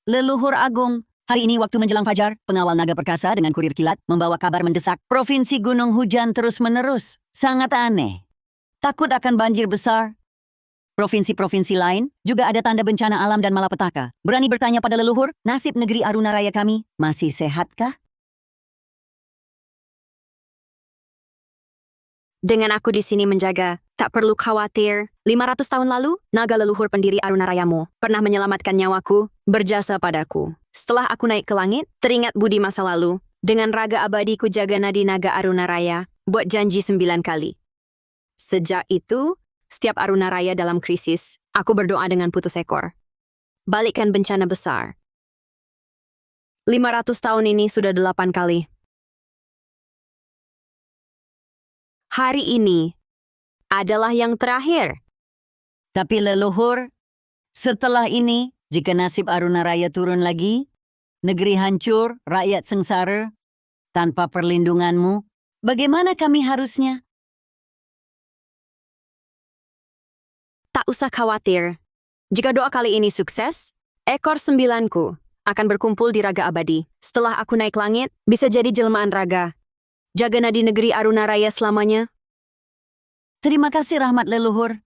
Leluhur Agung, hari ini waktu menjelang fajar, pengawal naga perkasa dengan kurir kilat membawa kabar mendesak. Provinsi gunung hujan terus-menerus. Sangat aneh. Takut akan banjir besar. Provinsi-provinsi lain juga ada tanda bencana alam dan malapetaka. Berani bertanya pada leluhur, nasib negeri Aruna Raya kami masih sehatkah? Dengan aku di sini menjaga, tak perlu khawatir. 500 tahun lalu, naga leluhur pendiri Aruna Rayamu pernah menyelamatkan nyawaku, berjasa padaku. Setelah aku naik ke langit, teringat budi masa lalu. Dengan raga abadiku jaga nadi naga Aruna Raya, buat janji 9 kali. Sejak itu, setiap Aruna Raya dalam krisis, aku berdoa dengan putus ekor. Balikkan bencana besar. 500 tahun ini sudah 8 kali. Hari ini adalah yang terakhir. Tapi leluhur, setelah ini, jika nasib Aruna Raya turun lagi, negeri hancur, rakyat sengsara, tanpa perlindunganmu, bagaimana kami harusnya? Tak usah khawatir. Jika doa kali ini sukses, ekor 9ku akan berkumpul di raga abadi. Setelah aku naik langit, bisa jadi jelmaan raga. Jaga nadi negeri Aruna Raya selamanya. Terima kasih rahmat leluhur.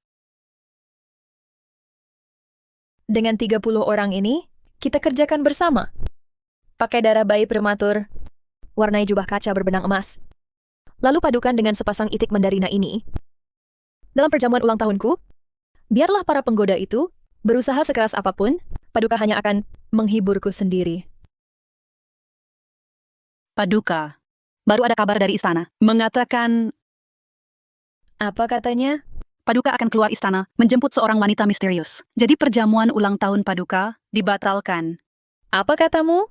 Dengan 30 orang ini, kita kerjakan bersama. Pakai darah bayi prematur, warnai jubah kaca berbenang emas. Lalu padukan dengan sepasang itik mandarina ini. Dalam perjamuan ulang tahunku, biarlah para penggoda itu berusaha sekeras apapun, Paduka hanya akan menghiburku sendiri. Paduka, baru ada kabar dari istana. Mengatakan Apa katanya? Paduka akan keluar istana menjemput seorang wanita misterius. Jadi perjamuan ulang tahun Paduka dibatalkan. Apa katamu?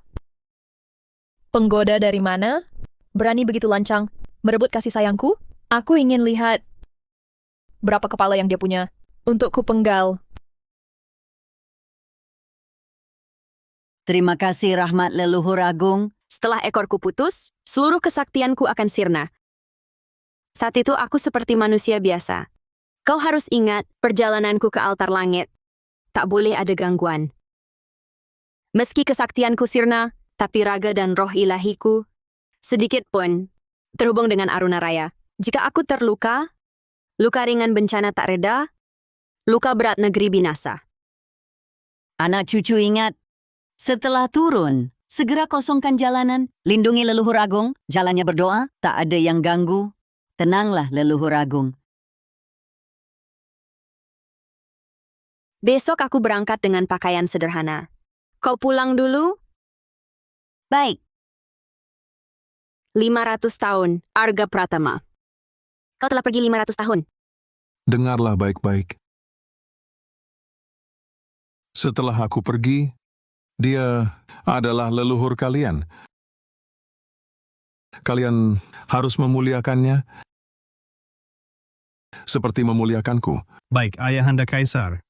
Penggoda dari mana? Berani begitu lancang merebut kasih sayangku? Aku ingin lihat berapa kepala yang dia punya untuk kupenggal. Terima kasih rahmat leluhur agung. Setelah ekorku putus, seluruh kesaktianku akan sirna. Saat itu aku seperti manusia biasa. Kau harus ingat perjalananku ke altar langit. Tak boleh ada gangguan. Meski kesaktianku sirna, tapi raga dan roh ilahiku sedikit pun terhubung dengan Aruna Raya. Jika aku terluka, luka ringan bencana tak reda, luka berat negeri binasa. Anak cucu ingat, setelah turun, segera kosongkan jalanan, lindungi leluhur agung, jalannya berdoa, tak ada yang ganggu. Tenanglah leluhur agung. Besok aku berangkat dengan pakaian sederhana. Kau pulang dulu? Baik, 500 tahun, Arga Pratama. Kau telah pergi 500 tahun. Dengarlah baik-baik. Setelah aku pergi, dia adalah leluhur kalian. Kalian harus memuliakannya seperti memuliakanku. Baik, Ayahanda Kaisar.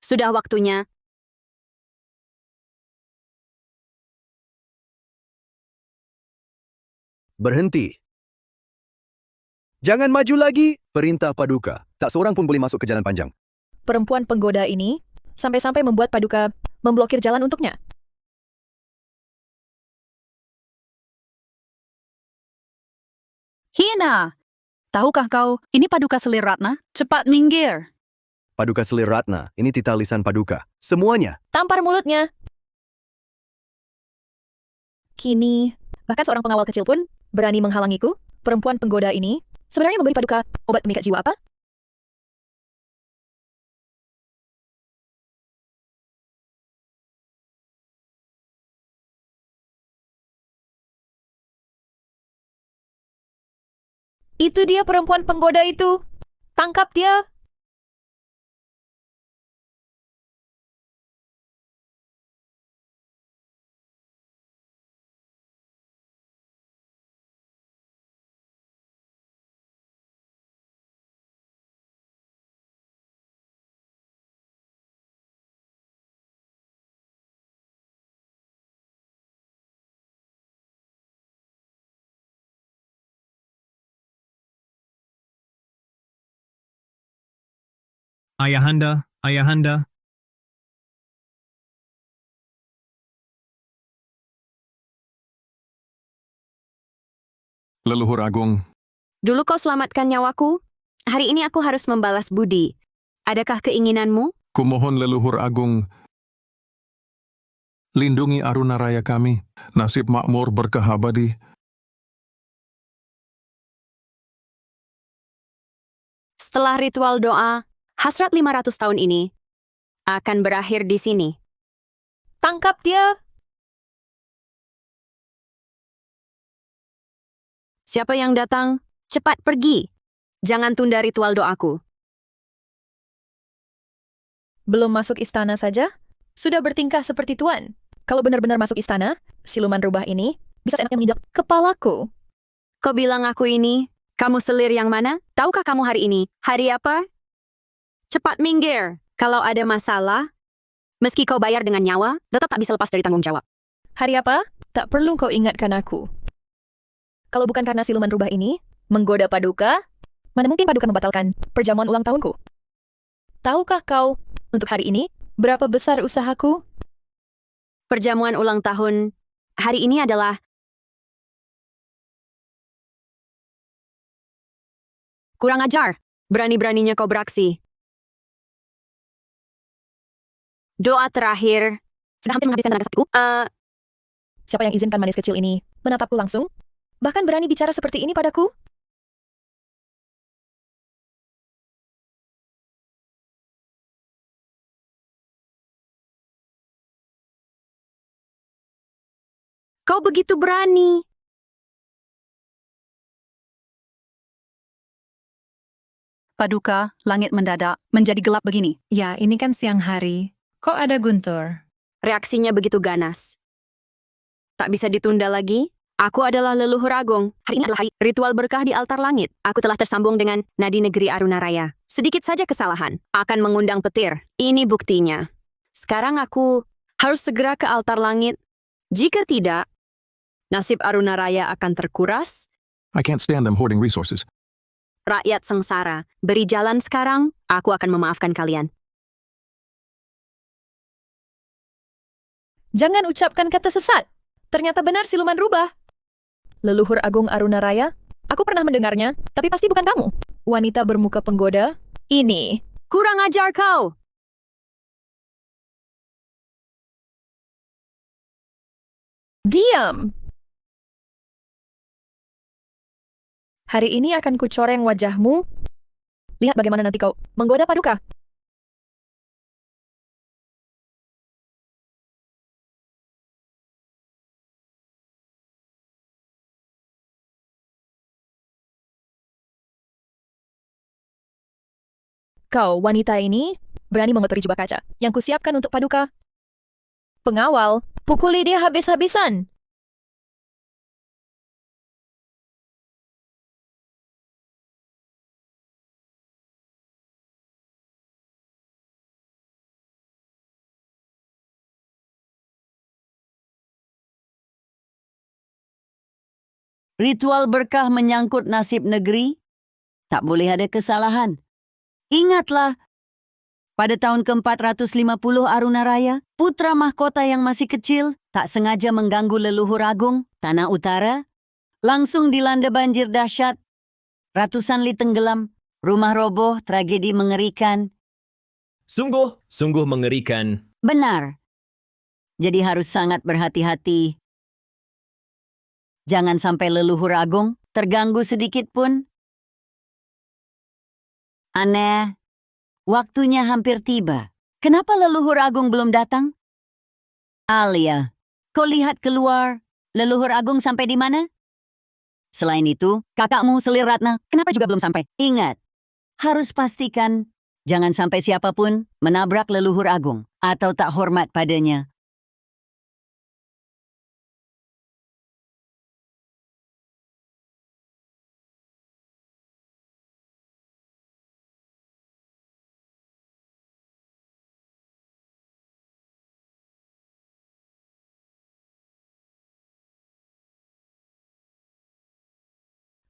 Sudah waktunya. Berhenti. Jangan maju lagi. Perintah Paduka. Tak seorang pun boleh masuk ke jalan panjang. Perempuan penggoda ini sampai-sampai membuat Paduka memblokir jalan untuknya. Hina! Tahukah kau, ini Paduka Selir Ratna? Cepat minggir! Paduka Selir Ratna. Ini titah lisan Paduka. Semuanya. Tampar mulutnya. Kini, bahkan seorang pengawal kecil pun berani menghalangiku. Perempuan penggoda ini sebenarnya memberi Paduka obat pemikat jiwa apa? Itu dia perempuan penggoda itu. Tangkap dia. Ayahanda, Ayahanda, Leluhur Agung, Dulu kau selamatkan nyawaku, hari ini aku harus membalas budi. Adakah keinginanmu? kumohon leluhur Agung, lindungi Aruna Raya kami, nasib makmur berkah abadi. Setelah ritual doa, hasrat 500 tahun ini akan berakhir di sini. Tangkap dia! Siapa yang datang, cepat pergi. Jangan tunda ritual doaku. Belum masuk istana saja, sudah bertingkah seperti tuan. Kalau benar-benar masuk istana, siluman rubah ini bisa seenaknya menginjak kepalaku. Kau bilang aku ini, kamu selir yang mana? Tahukah kamu hari ini, hari apa? Cepat minggir. Kalau ada masalah, meski kau bayar dengan nyawa, tetap tak bisa lepas dari tanggung jawab. Hari apa? Tak perlu kau ingatkan aku. Kalau bukan karena siluman rubah ini menggoda Paduka, mana mungkin Paduka membatalkan perjamuan ulang tahunku? Tahukah kau, untuk hari ini, berapa besar usahaku? Perjamuan ulang tahun hari ini adalah kurang ajar. Berani-beraninya kau beraksi. Doa terakhir. Sudah hampir menghabiskan tenaga saktiku. Siapa yang izinkan manis kecil ini menatapku langsung? Bahkan berani bicara seperti ini padaku? Kau begitu berani. Paduka, langit mendadak menjadi gelap begini. Ya, ini kan siang hari. Kok ada Guntur? Reaksinya begitu ganas. Tak bisa ditunda lagi. Aku adalah leluhur agung. Hari ini adalah hari ritual berkah di altar langit. Aku telah tersambung dengan nadi negeri Aruna Raya. Sedikit saja kesalahan akan mengundang petir. Ini buktinya. Sekarang aku harus segera ke altar langit. Jika tidak, nasib Aruna Raya akan terkuras. I can't stand them hoarding resources. Rakyat sengsara. Beri jalan sekarang, aku akan memaafkan kalian. Jangan ucapkan kata sesat. Ternyata benar siluman rubah. Leluhur Agung Aruna Raya, aku pernah mendengarnya, tapi pasti bukan kamu. Wanita bermuka penggoda, ini. Kurang ajar kau! Diam! Hari ini akan kucoreng wajahmu. Lihat bagaimana nanti kau menggoda Paduka. Kau, wanita ini, berani mengotori jubah kaca yang kusiapkan untuk Paduka. Pengawal, pukuli dia habis-habisan. Ritual berkah menyangkut nasib negeri, tak boleh ada kesalahan. Ingatlah, pada tahun ke-450 Aruna Raya, putra mahkota yang masih kecil tak sengaja mengganggu leluhur agung, Tanah Utara, langsung dilanda banjir dahsyat. Ratusan li tenggelam, rumah roboh, tragedi mengerikan. Sungguh mengerikan. Benar. Jadi harus sangat berhati-hati. Jangan sampai leluhur agung terganggu sedikit pun. Aneh, waktunya hampir tiba. Kenapa leluhur agung belum datang? Alia, kau lihat keluar. Leluhur agung sampai di mana? Selain itu, kakakmu Selir Ratna, kenapa juga belum sampai? Ingat, harus pastikan jangan sampai siapapun menabrak leluhur agung atau tak hormat padanya.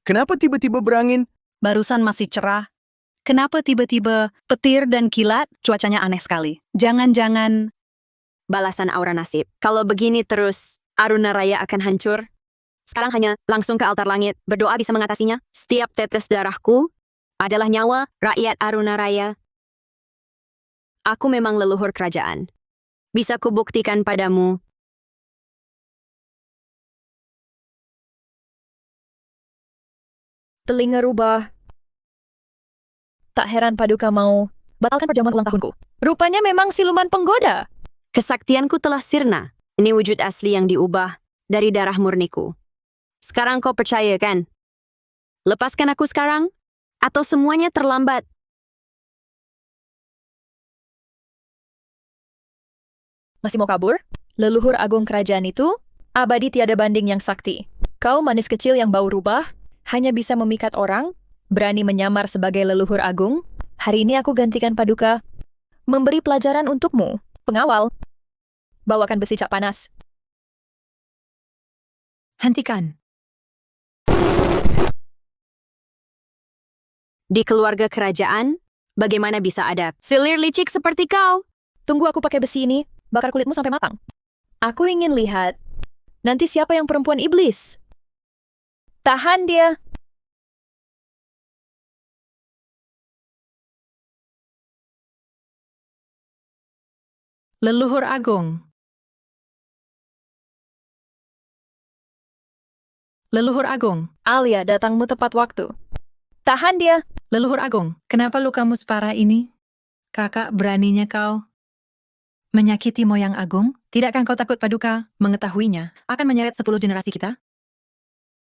Kenapa tiba-tiba berangin? Barusan masih cerah. Kenapa tiba-tiba petir dan kilat? Cuacanya aneh sekali. Jangan-jangan Balasan aura nasib. Kalau begini terus, Aruna Raya akan hancur. Sekarang hanya langsung ke altar langit. Berdoa bisa mengatasinya. Setiap tetes darahku adalah nyawa rakyat Aruna Raya. Aku memang leluhur kerajaan. Bisa kubuktikan padamu. Telinga rubah. Tak heran Paduka mau batalkan perjamuan ulang tahunku. Rupanya memang siluman penggoda. Kesaktianku telah sirna. Ini wujud asli yang diubah dari darah murniku. Sekarang kau percaya kan? Lepaskan aku sekarang, atau semuanya terlambat. Masih mau kabur? Leluhur agung kerajaan itu, abadi tiada banding yang sakti. Kau manis kecil yang bau rubah, hanya bisa memikat orang, berani menyamar sebagai leluhur agung. Hari ini aku gantikan Paduka, memberi pelajaran untukmu, pengawal. Bawakan besi cap panas. Hentikan. Di keluarga kerajaan, bagaimana bisa ada selir licik seperti kau? Tunggu aku pakai besi ini, bakar kulitmu sampai matang. Aku ingin lihat, nanti siapa yang perempuan iblis? Tahan dia. Leluhur Agung. Leluhur Agung. Alia, datangmu tepat waktu. Tahan dia. Leluhur Agung, kenapa lukamu separah ini? Kakak, beraninya kau menyakiti Moyang Agung? Tidakkah kau takut Paduka mengetahuinya akan menyeret 10 generasi kita?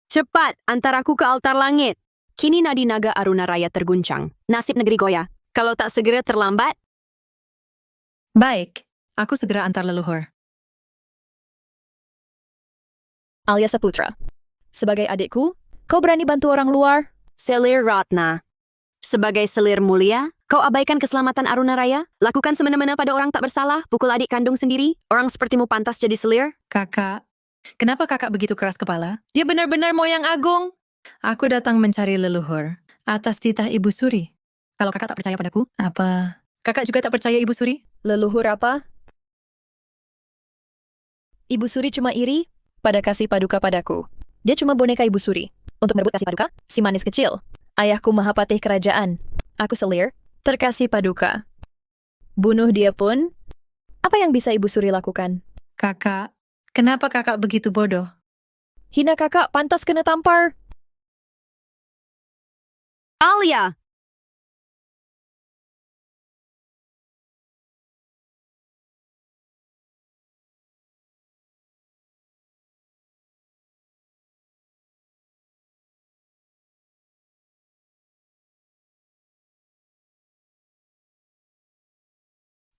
Cepat, antar aku ke altar langit. Kini nadi naga Aruna Raya terguncang. Nasib negeri goyah. Kalau tak segera terlambat, Baik, aku segera antar leluhur. Alia Saputra. Sebagai adikku, kau berani bantu orang luar? Selir Ratna. Sebagai selir mulia, kau abaikan keselamatan Aruna Raya? Lakukan semena-mena pada orang tak bersalah? Pukul adik kandung sendiri? Orang sepertimu pantas jadi selir? Kakak, kenapa kakak begitu keras kepala? Dia benar-benar Moyang Agung. Aku datang mencari leluhur atas titah Ibu Suri. Kalau kakak tak percaya padaku, apa? Kakak juga tak percaya Ibu Suri? Leluhur apa? Ibu Suri cuma iri pada kasih Paduka padaku. Dia cuma boneka Ibu Suri. Untuk merebut kasih Paduka, si manis kecil. Ayahku Mahapatih kerajaan. Aku selir, terkasih Paduka. Bunuh dia pun, apa yang bisa Ibu Suri lakukan? Kakak, kenapa kakak begitu bodoh? Hina kakak, pantas kena tampar. Alia!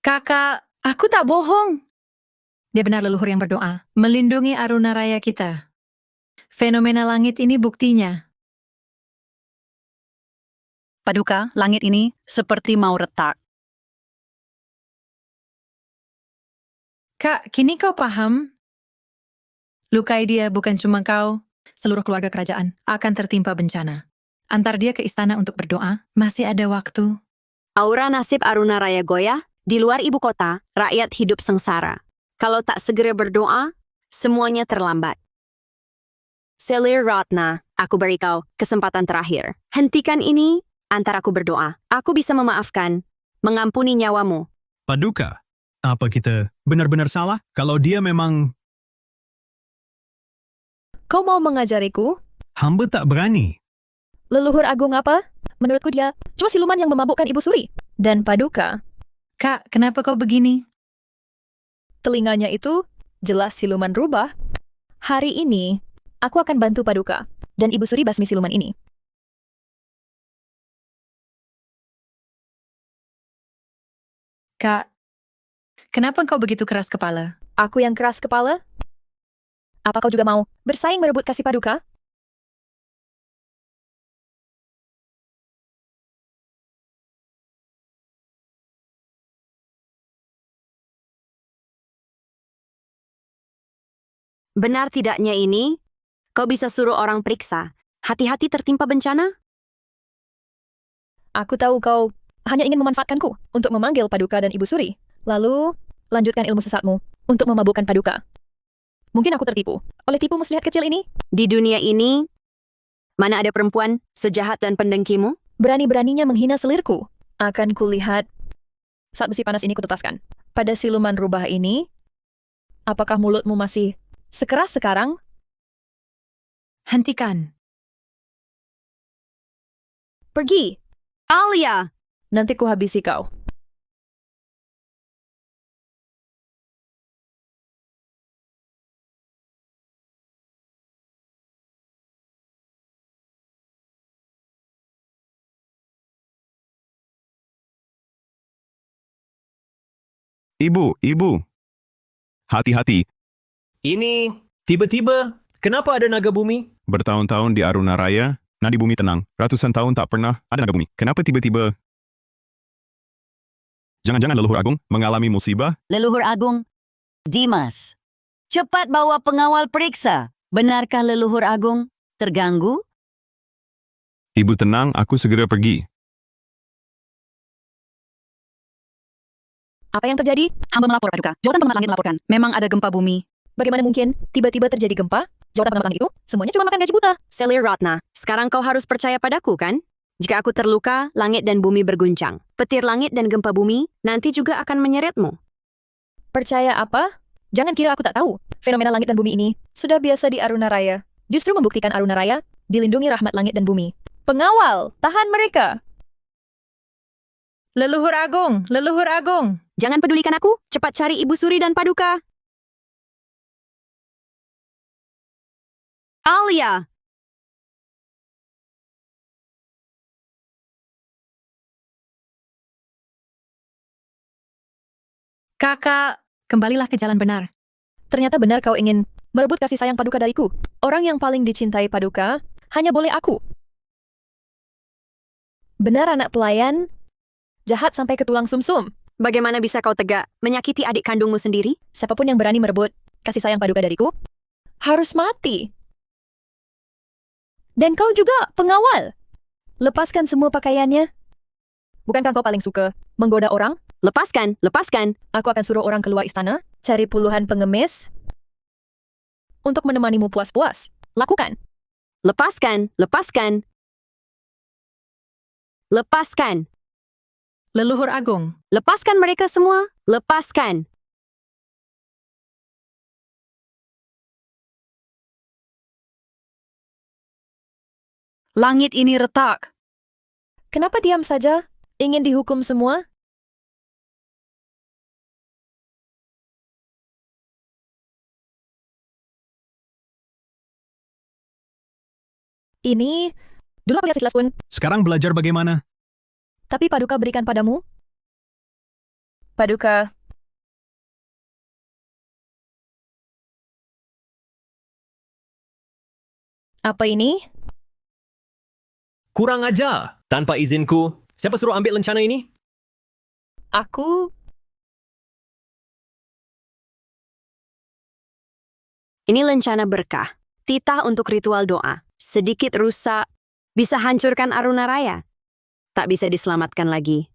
Kakak, aku tak bohong. Dia benar leluhur yang berdoa, melindungi Aruna Raya kita. Fenomena langit ini buktinya. Paduka, langit ini seperti mau retak. Kak, kini kau paham? Lukai dia bukan cuma kau, seluruh keluarga kerajaan akan tertimpa bencana. Antar dia ke istana untuk berdoa, masih ada waktu. Aura nasib Aruna Raya goyah, di luar ibu kota, rakyat hidup sengsara. Kalau tak segera berdoa, semuanya terlambat. Selir Ratna, aku beri kau kesempatan terakhir. Hentikan ini, antar aku berdoa. Aku bisa memaafkan, mengampuni nyawamu. Paduka, apa kita benar-benar salah? Kalau dia memang Kau mau mengajariku? hamba tak berani. Leluhur agung apa? Menurutku dia cuma siluman yang memabukkan Ibu Suri. Dan Paduka, Kak, kenapa kau begini? telinganya itu jelas siluman rubah. Hari ini, aku akan bantu Paduka dan Ibu Suri basmi siluman ini. Kak, kenapa kau begitu keras kepala? Aku yang keras kepala? Apa kau juga mau bersaing merebut kasih Paduka? Benar tidaknya ini? Kau bisa suruh orang periksa. Hati-hati tertimpa bencana? Aku tahu kau hanya ingin memanfaatkanku untuk memanggil Paduka dan Ibu Suri. Lalu, lanjutkan ilmu sesatmu untuk memabukkan Paduka. Mungkin aku tertipu oleh tipu muslihat kecil ini. Di dunia ini, mana ada perempuan sejahat dan pendengkimu? Berani-beraninya menghina selirku. Akan kulihat saat besi panas ini kutetaskan. Pada siluman rubah ini, apakah mulutmu masih sekeras sekarang? Hentikan. Pergi, Alia! nanti ku habisi kau. Ibu. Hati-hati, Ini, tiba-tiba, kenapa ada naga bumi? bertahun-tahun di Aruna Raya, nadi bumi tenang. Ratusan tahun tak pernah ada naga bumi. Kenapa tiba-tiba? Jangan-jangan leluhur agung mengalami musibah? Leluhur Agung, Dimas. Cepat bawa pengawal periksa. Benarkah leluhur Agung terganggu? Ibu tenang, aku segera pergi. Apa yang terjadi? Hamba melapor, Paduka. Jawatan pengamat langit melaporkan. Memang ada gempa bumi. Bagaimana mungkin tiba-tiba terjadi gempa? Jawatan pengamat langit itu semuanya cuma makan gaji buta. Selir Ratna, sekarang kau harus percaya padaku, kan? Jika aku terluka, langit dan bumi berguncang. Petir langit dan gempa bumi nanti juga akan menyeretmu. Percaya apa? Jangan kira aku tak tahu. Fenomena langit dan bumi ini sudah biasa di Aruna Raya. Justru membuktikan Aruna Raya dilindungi rahmat langit dan bumi. Pengawal, tahan mereka. Leluhur Agung, Leluhur Agung. Jangan pedulikan aku, cepat cari Ibu Suri dan Paduka. Alia! Kakak, kembalilah ke jalan benar. Ternyata benar kau ingin merebut kasih sayang Paduka dariku. Orang yang paling dicintai Paduka hanya boleh aku. Benar anak pelayan, jahat sampai ke tulang sumsum. Bagaimana bisa kau tegak menyakiti adik kandungmu sendiri? Siapapun yang berani merebut kasih sayang Paduka dariku, harus mati. Dan kau juga, pengawal. Lepaskan semua pakaiannya. Bukankah kau paling suka menggoda orang? Lepaskan, lepaskan. Aku akan suruh orang keluar istana, cari puluhan pengemis untuk menemanimu puas-puas. Lakukan. Lepaskan, lepaskan. Lepaskan. Leluhur Agung, Lepaskan mereka semua. Lepaskan. Langit ini retak. Kenapa diam saja? Ingin dihukum semua? Ini, dulu aku lihat sekilas pun, Sekarang belajar bagaimana? tapi Paduka berikan padamu. Paduka, apa ini? Kurang ajar. Tanpa izinku, siapa suruh ambil lencana ini? Aku, Ini lencana berkah. Titah untuk ritual doa. Sedikit rusak, bisa hancurkan Aruna Raya. Tak bisa diselamatkan lagi.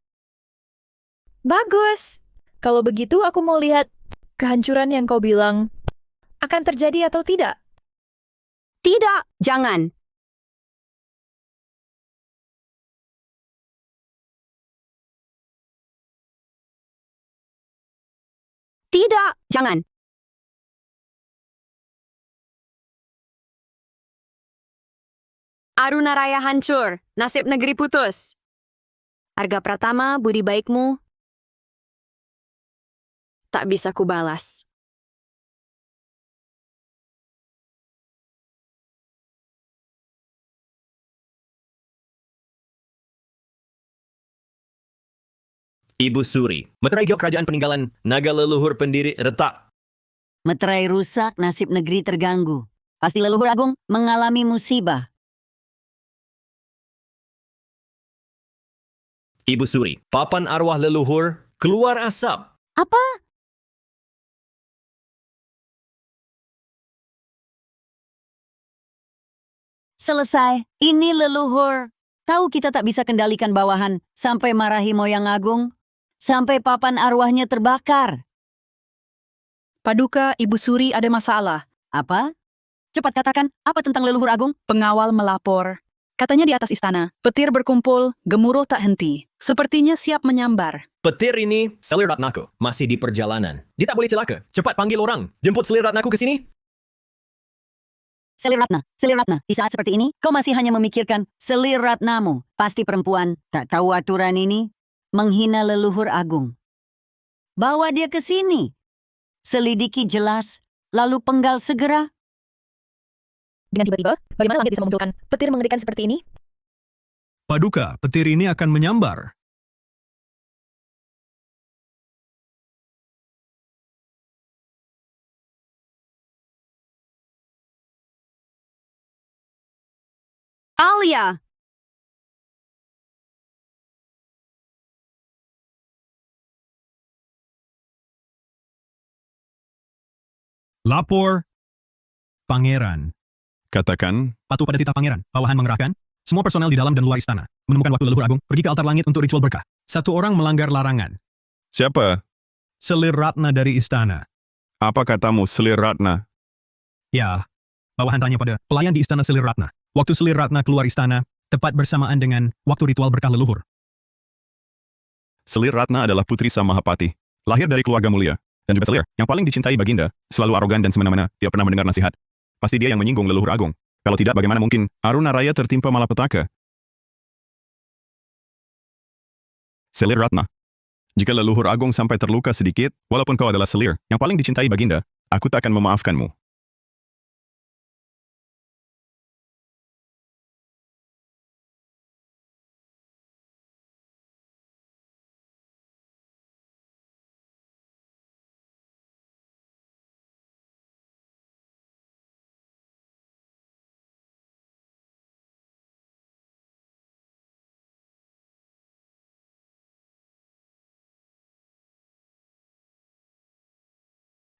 bagus. Kalau begitu aku mau lihat kehancuran yang kau bilang akan terjadi atau tidak. Tidak, jangan. Tidak, jangan. Aruna Raya hancur, nasib negeri putus. Harga Pratama, budi baikmu, tak bisa kubalas. Ibu Suri, meterai giok kerajaan peninggalan naga leluhur pendiri retak. Meterai rusak, nasib negeri terganggu. Pasti leluhur Agung mengalami musibah. Ibu Suri, papan arwah leluhur keluar asap. Apa? Selesai. Ini leluhur Tahu kita tak bisa kendalikan bawahan sampai marahi moyang agung, sampai papan arwahnya terbakar. Paduka, Ibu Suri ada masalah. Apa? Cepat katakan, apa tentang leluhur agung? Pengawal melapor. Katanya di atas istana, petir berkumpul, gemuruh tak henti. Sepertinya siap menyambar. Petir ini, selir ratnaku, masih di perjalanan. Dia tak boleh celaka. Cepat panggil orang. Jemput selir ratnaku ke sini. Selir Ratna, di saat seperti ini, kau masih hanya memikirkan selir Ratnamu. Pasti perempuan, tak tahu aturan ini, menghina leluhur agung. Bawa dia ke sini. Selidiki jelas, lalu penggal segera. Dengan tiba-tiba, bagaimana langit bisa memunculkan petir mengerikan seperti ini? Paduka, petir ini akan menyambar. Alia! Lapor, Pangeran. Katakan, Patuh pada titah Pangeran. Bawahan mengerahkan semua personel di dalam dan luar istana. Menemukan waktu leluhur agung, pergi ke altar langit untuk ritual berkah. Satu orang melanggar larangan. siapa? Selir Ratna dari istana. Apa katamu, Selir Ratna? Ya, bawahan tanya pada pelayan di istana Selir Ratna. Waktu Selir Ratna keluar istana, tepat bersamaan dengan waktu ritual berkah leluhur. Selir Ratna adalah putri Sang Mahapati, lahir dari keluarga mulia. Dan juga Selir, yang paling dicintai Baginda, selalu arogan dan semena-mena, dia pernah mendengar nasihat. Pasti dia yang menyinggung leluhur agung. Kalau tidak, bagaimana mungkin Aruna Raya tertimpa malapetaka? Selir Ratna. Jika leluhur agung sampai terluka sedikit, walaupun kau adalah Selir, yang paling dicintai Baginda, aku tak akan memaafkanmu.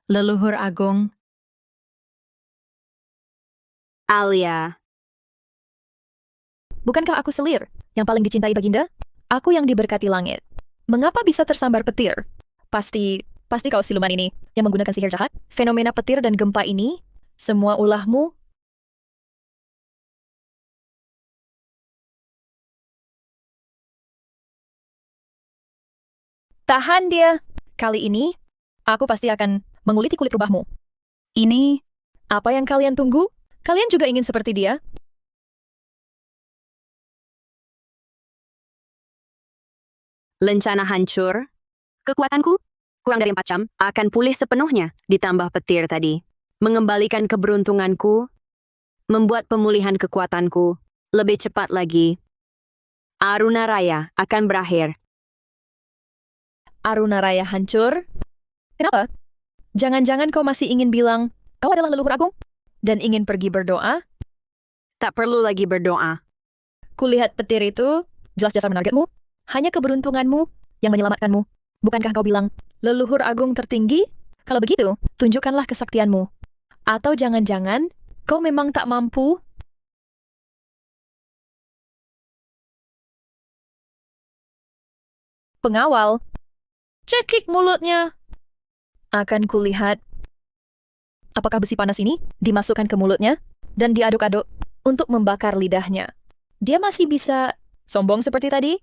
Leluhur agung, Alia. Bukankah aku Selir, yang paling dicintai Baginda? Aku yang diberkati langit. Mengapa bisa tersambar petir? Pasti kau siluman ini, yang menggunakan sihir jahat. Fenomena petir dan gempa ini, semua ulahmu. Tahan dia. Kali ini, aku pasti akan menguliti kulit rubahmu. Ini, Apa yang kalian tunggu? Kalian juga ingin seperti dia? Lencana hancur. Kekuatanku, kurang dari 4 jam, akan pulih sepenuhnya, ditambah petir tadi. Mengembalikan keberuntunganku, membuat pemulihan kekuatanku lebih cepat lagi. Aruna Raya akan berakhir. Aruna Raya hancur? Kenapa? Jangan-jangan kau masih ingin bilang, kau adalah leluhur agung? Dan ingin pergi berdoa? Tak perlu lagi berdoa. Kulihat petir itu, jelas-jelas menargetmu. Hanya keberuntunganmu yang menyelamatkanmu. Bukankah kau bilang, leluhur agung tertinggi? Kalau begitu, tunjukkanlah kesaktianmu. Atau jangan-jangan, kau memang tak mampu? Pengawal, cekik mulutnya. Akan kulihat. Apakah besi panas ini dimasukkan ke mulutnya dan diaduk-aduk untuk membakar lidahnya? Dia masih bisa sombong seperti tadi?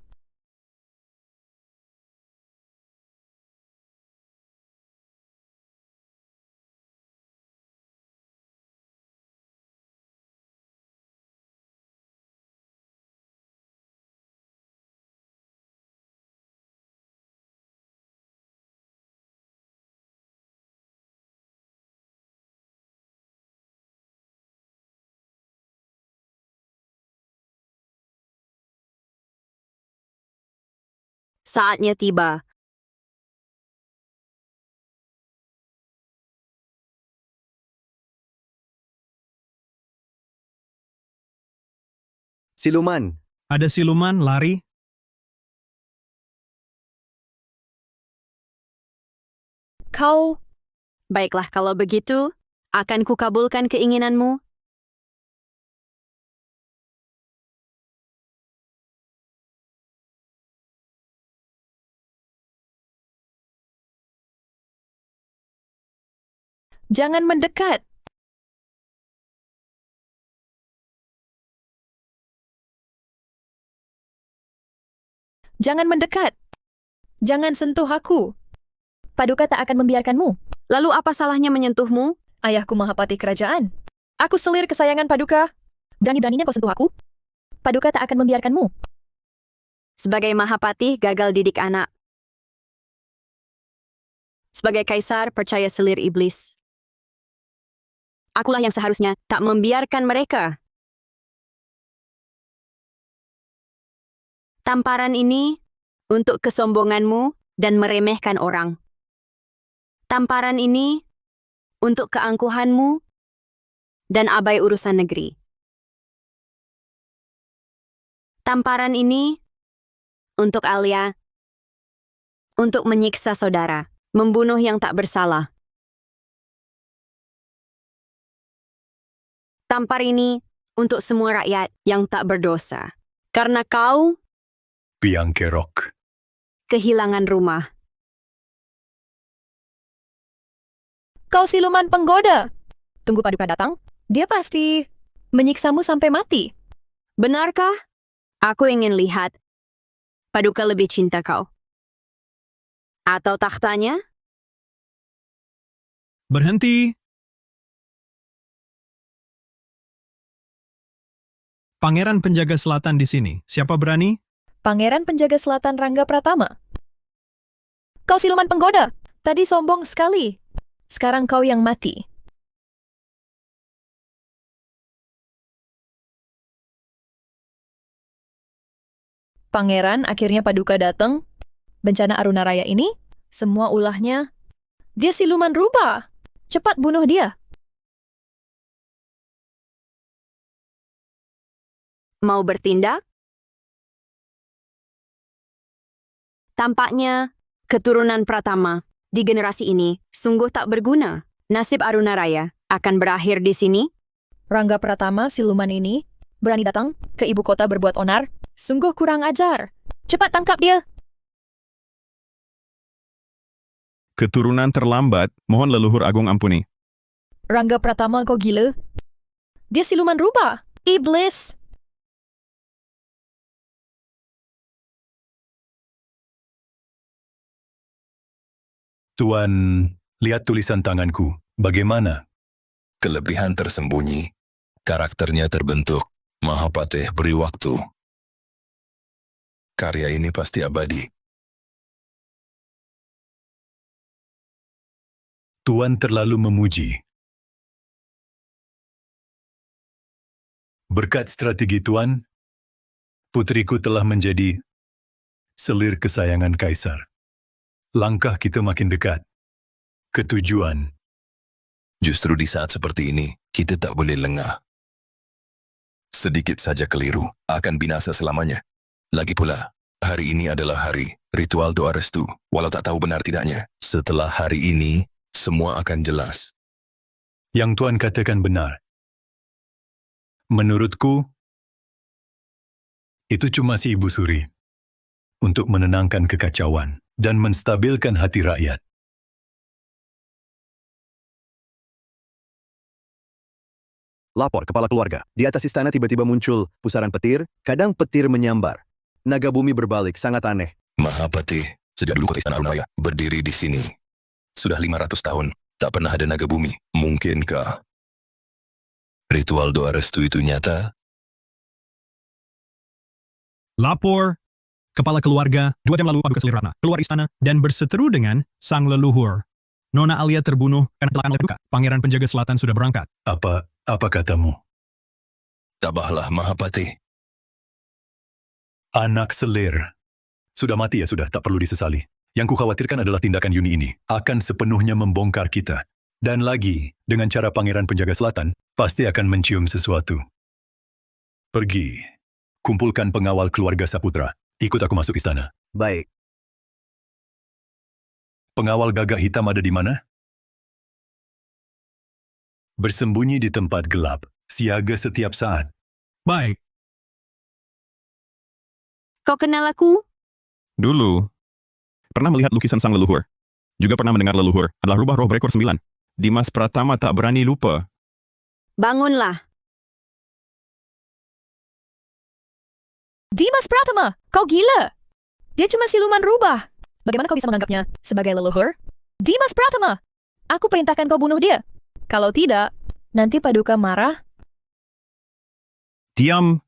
Saatnya tiba. Siluman, Ada siluman lari. Kau, Baiklah kalau begitu, akan kukabulkan keinginanmu. Jangan mendekat. Jangan mendekat. Jangan sentuh aku. Paduka tak akan membiarkanmu. Lalu apa salahnya menyentuhmu? Ayahku Mahapati kerajaan. Aku selir kesayangan Paduka. Berani-beraninya kau sentuh aku? Paduka tak akan membiarkanmu. Sebagai Mahapati, gagal didik anak. Sebagai kaisar, percaya selir iblis. Akulah yang seharusnya tak membiarkan mereka. Tamparan ini untuk kesombonganmu dan meremehkan orang. Tamparan ini untuk keangkuhanmu dan abai urusan negeri. Tamparan ini untuk Alia, untuk menyiksa saudara, membunuh yang tak bersalah. Tampar ini untuk semua rakyat yang tak berdosa. Karena kau Piang kerok. kehilangan rumah. Kau siluman penggoda. Tunggu Paduka datang. Dia pasti menyiksamu sampai mati. Benarkah? Aku ingin lihat. Paduka lebih cinta kau. Atau tahtanya? Berhenti. Pangeran penjaga selatan di sini. Siapa berani? Pangeran penjaga selatan Rangga Pratama. Kau siluman penggoda. Tadi sombong sekali. Sekarang kau yang mati. Pangeran, akhirnya Paduka datang. Bencana Aruna Raya ini, semua ulahnya, dia siluman rubah. Cepat bunuh dia. Mau bertindak? Tampaknya keturunan Pratama di generasi ini sungguh tak berguna. Nasib Aruna Raya akan berakhir di sini. Rangga Pratama, siluman ini, berani datang ke ibu kota berbuat onar. Sungguh kurang ajar. Cepat tangkap dia. Keturunan terlambat, mohon leluhur agung ampuni. Rangga Pratama, kau gila? Dia siluman rubah. Iblis. Tuan, lihat tulisan tanganku. Bagaimana? Kelebihan tersembunyi, karakternya terbentuk. Mahapatih beri waktu. Karya ini pasti abadi. Tuan terlalu memuji. Berkat strategi Tuan, putriku telah menjadi selir kesayangan Kaisar. Langkah kita makin dekat. Ketujuan. Justru di saat seperti ini, kita tak boleh lengah. Sedikit saja keliru, akan binasa selamanya. Lagi pula, hari ini adalah hari ritual doa restu, walau tak tahu benar tidaknya. Setelah hari ini, semua akan jelas. Yang Tuan katakan benar. Menurutku, itu cuma si Ibu Suri untuk menenangkan kekacauan dan menstabilkan hati rakyat. Lapor kepala keluarga. Di atas istana tiba-tiba muncul pusaran petir, kadang petir menyambar. Naga bumi berbalik, sangat aneh. Mahapatih, sejak dulu kota Istana Aruna Raya berdiri di sini. Sudah 500 tahun, tak pernah ada naga bumi. Mungkinkah ritual doa restu itu nyata? Lapor. Kepala keluarga, 2 jam lalu Paduka Selir Ratna keluar istana dan berseteru dengan sang leluhur. Nona Alia terbunuh karena kecelakaan oleh Paduka. Pangeran penjaga selatan sudah berangkat. Apa katamu? Tabahlah Mahapatih. Anak Selir. Sudah mati ya sudah, tak perlu disesali. Yang kukhawatirkan adalah tindakan Yuni ini akan sepenuhnya membongkar kita. Dan lagi, dengan cara Pangeran Penjaga Selatan, pasti akan mencium sesuatu. Pergi. Kumpulkan pengawal keluarga Saputra. Ikut aku masuk istana. Baik. Pengawal gagak hitam ada di mana? Bersembunyi di tempat gelap, siaga setiap saat. Baik. Kau kenal aku? Dulu, pernah melihat lukisan sang leluhur. Juga pernah mendengar leluhur adalah rubah roh berekor 9. Dimas Pratama tak berani lupa. Bangunlah. Dimas Pratama, kau gila! Dia cuma siluman rubah. Bagaimana kau bisa menganggapnya sebagai leluhur? Dimas Pratama, aku perintahkan kau bunuh dia. Kalau tidak, nanti Paduka marah. Diam.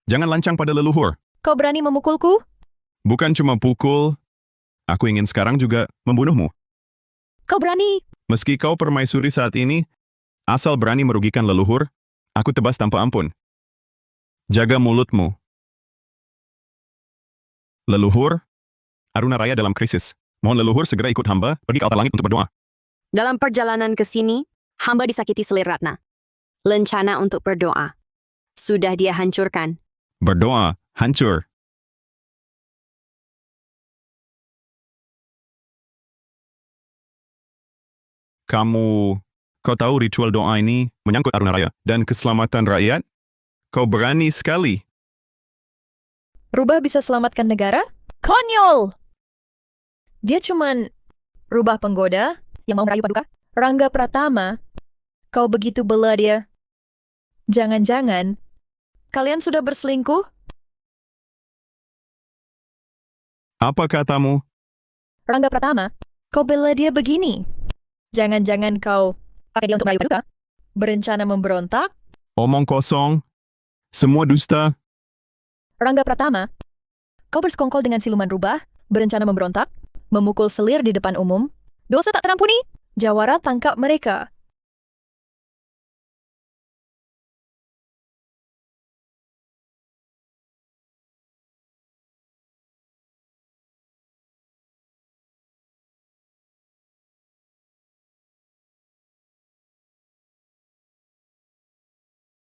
Jangan lancang pada leluhur. Kau berani memukulku? Bukan cuma pukul. Aku ingin sekarang juga membunuhmu. Kau berani? Meski kau permaisuri saat ini, asal berani merugikan leluhur, aku tebas tanpa ampun. Jaga mulutmu. Leluhur, Aruna Raya dalam krisis. Mohon leluhur segera ikut hamba pergi ke altar langit untuk berdoa. Dalam perjalanan ke sini, hamba disakiti Selir Ratna. Lencana untuk berdoa. Sudah dia hancurkan. Berdoa, hancur. Kau tahu ritual doa ini menyangkut Aruna Raya dan keselamatan rakyat? Kau berani sekali. Rubah bisa selamatkan negara? Konyol! Dia cuman rubah penggoda yang mau merayu Paduka. Rangga Pratama, kau begitu bela dia. Jangan-jangan kalian sudah berselingkuh? Apa katamu? Rangga Pratama, kau bela dia begini. Jangan-jangan kau pakai dia untuk merayu Paduka? Berencana memberontak? Omong kosong. Semua dusta. Rangga Pratama, kau bersekongkol dengan siluman rubah, berencana memberontak, memukul Selir di depan umum. Dosa tak terampuni. Jawara tangkap mereka.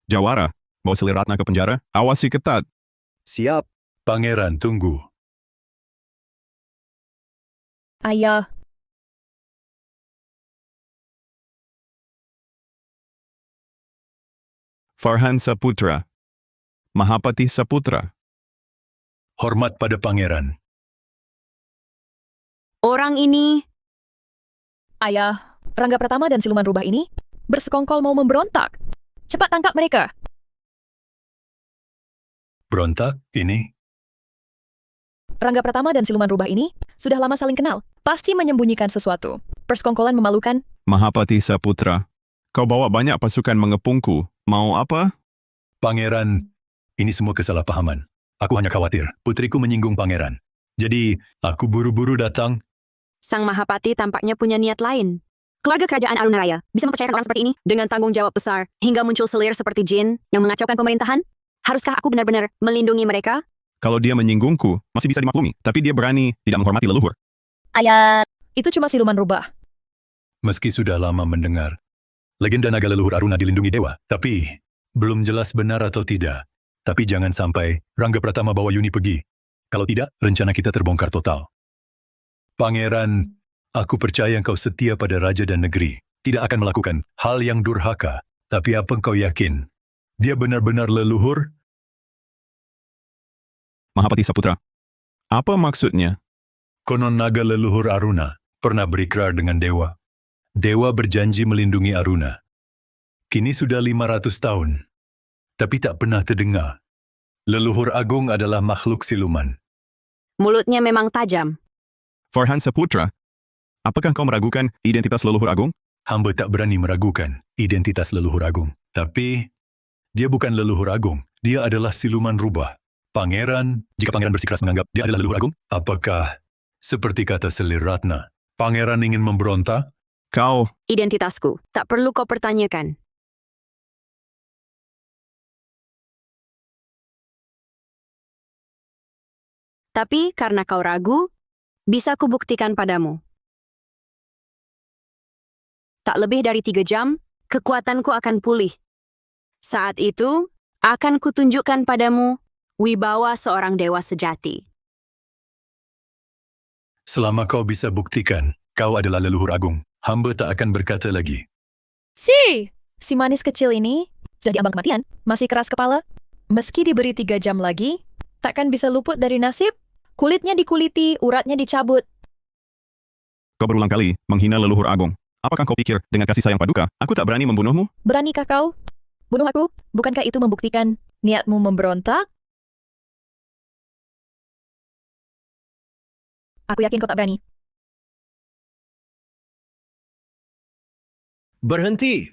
Jawara, bawa Selir Ratna ke penjara. Awasi ketat. Siap. Pangeran, tunggu. Ayah, Farhan Saputra. Mahapati Saputra. Hormat pada pangeran. Orang ini ayah, Rangga Pratama dan siluman rubah ini bersekongkol mau memberontak. Cepat tangkap mereka. Berontak ini? Rangga Pratama dan siluman rubah ini sudah lama saling kenal. Pasti menyembunyikan sesuatu. Persekongkolan memalukan. Mahapati Saputra. Kau bawa banyak pasukan mengepungku. Mau apa? Pangeran, ini semua kesalahpahaman. Aku hanya khawatir putriku menyinggung pangeran. Jadi, aku buru-buru datang. Sang Mahapati tampaknya punya niat lain. Keluarga kerajaan Aruna Raya bisa mempercayakan orang seperti ini dengan tanggung jawab besar hingga muncul Selir seperti jin yang mengacaukan pemerintahan? Haruskah aku benar-benar melindungi mereka? Kalau dia menyinggungku, masih bisa dimaklumi. Tapi dia berani tidak menghormati leluhur. Ayah, itu cuma siluman rubah. Meski sudah lama mendengar, legenda naga leluhur Aruna dilindungi dewa, tapi belum jelas benar atau tidak. Tapi jangan sampai Rangga Pratama bawa Yuni pergi. Kalau tidak, rencana kita terbongkar total. Pangeran, aku percaya engkau setia pada raja dan negeri. Tidak akan melakukan hal yang durhaka. Tapi apa engkau yakin? Dia benar-benar leluhur? Mahapati Saputra. Apa maksudnya? Konon naga leluhur Aruna pernah berikrar dengan dewa. Dewa berjanji melindungi Aruna. Kini sudah 500 tahun. Tapi tak pernah terdengar. Leluhur agung adalah makhluk siluman. Mulutnya memang tajam. Farhan Saputra. Apakah kau meragukan identitas leluhur agung? Hamba tak berani meragukan identitas leluhur agung. Tapi, dia bukan leluhur agung. Dia adalah siluman rubah. Pangeran, jika pangeran bersikeras menganggap dia adalah leluhur agung, apakah, seperti kata Selir Ratna, pangeran ingin memberontak? Kau, Identitasku, tak perlu kau pertanyakan. Tapi karena kau ragu, bisa kubuktikan padamu. Tak lebih dari 3 jam, kekuatanku akan pulih. Saat itu, akan kutunjukkan padamu wibawa seorang dewa sejati. Selama kau bisa buktikan, kau adalah leluhur agung, hamba tak akan berkata lagi. Si manis kecil ini, jadi ambang kematian, masih keras kepala. Meski diberi 3 jam lagi, takkan bisa luput dari nasib. Kulitnya dikuliti, uratnya dicabut. kau berulang kali menghina leluhur agung. Apakah kau pikir, dengan kasih sayang Paduka, aku tak berani membunuhmu? Beranikah kau? Bunuh aku? Bukankah itu membuktikan niatmu memberontak? Aku yakin kau tak berani. Berhenti!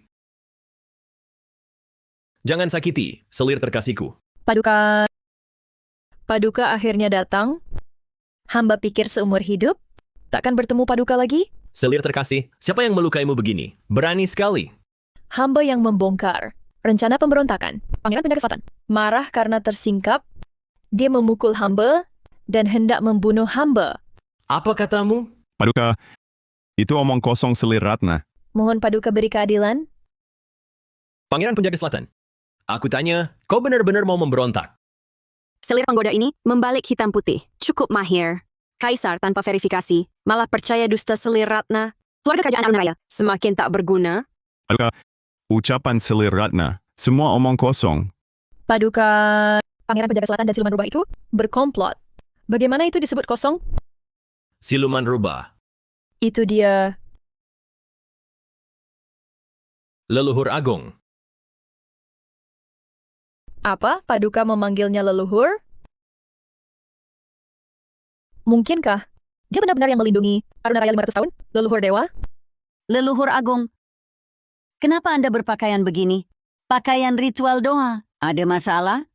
Jangan sakiti selir terkasihku. Paduka... Paduka akhirnya datang. Hamba pikir seumur hidup, takkan bertemu Paduka lagi? Selir terkasih, siapa yang melukaimu begini? Berani sekali. Hamba yang membongkar rencana pemberontakan. Pangeran Penjaga Selatan marah karena tersingkap. Dia memukul hamba dan hendak membunuh hamba. Apa katamu? Paduka, itu omong kosong Selir Ratna. Mohon Paduka beri keadilan. Pangeran Penjaga Selatan, aku tanya, kau benar-benar mau memberontak? Selir penggoda ini membalik hitam putih. Cukup mahir. Kaisar tanpa verifikasi, malah percaya dusta Selir Ratna. Keluarga kerajaan Aruna Raya semakin tak berguna. Paduka, ucapan Selir Ratna, semua omong kosong. Paduka... Pangeran Penjaga Selatan dan Siluman Rubah itu berkomplot. Bagaimana itu disebut kosong? Siluman rubah, Itu dia... leluhur agung. Apa? Paduka memanggilnya leluhur? Mungkinkah dia benar-benar yang melindungi Aruna Raya 500 tahun? Leluhur dewa? Leluhur Agung, kenapa Anda berpakaian begini? Pakaian ritual doa. Ada masalah?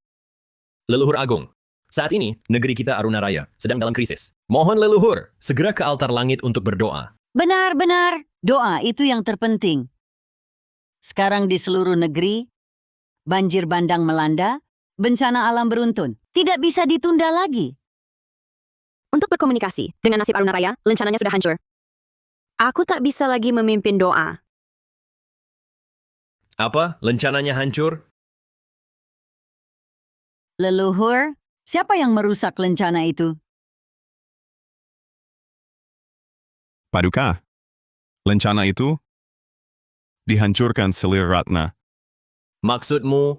Leluhur agung, saat ini negeri kita Aruna Raya sedang dalam krisis. Mohon leluhur, segera ke altar langit untuk berdoa. Benar-benar. Doa itu yang terpenting. Sekarang di seluruh negeri, banjir bandang melanda, bencana alam beruntun. Tidak bisa ditunda lagi. Untuk berkomunikasi dengan nasib Aruna Raya, rencananya sudah hancur. Aku tak bisa lagi memimpin doa. Apa? Rencananya hancur? Leluhur, siapa yang merusak lencana itu? Paduka, lencana itu dihancurkan Selir Ratna. Maksudmu,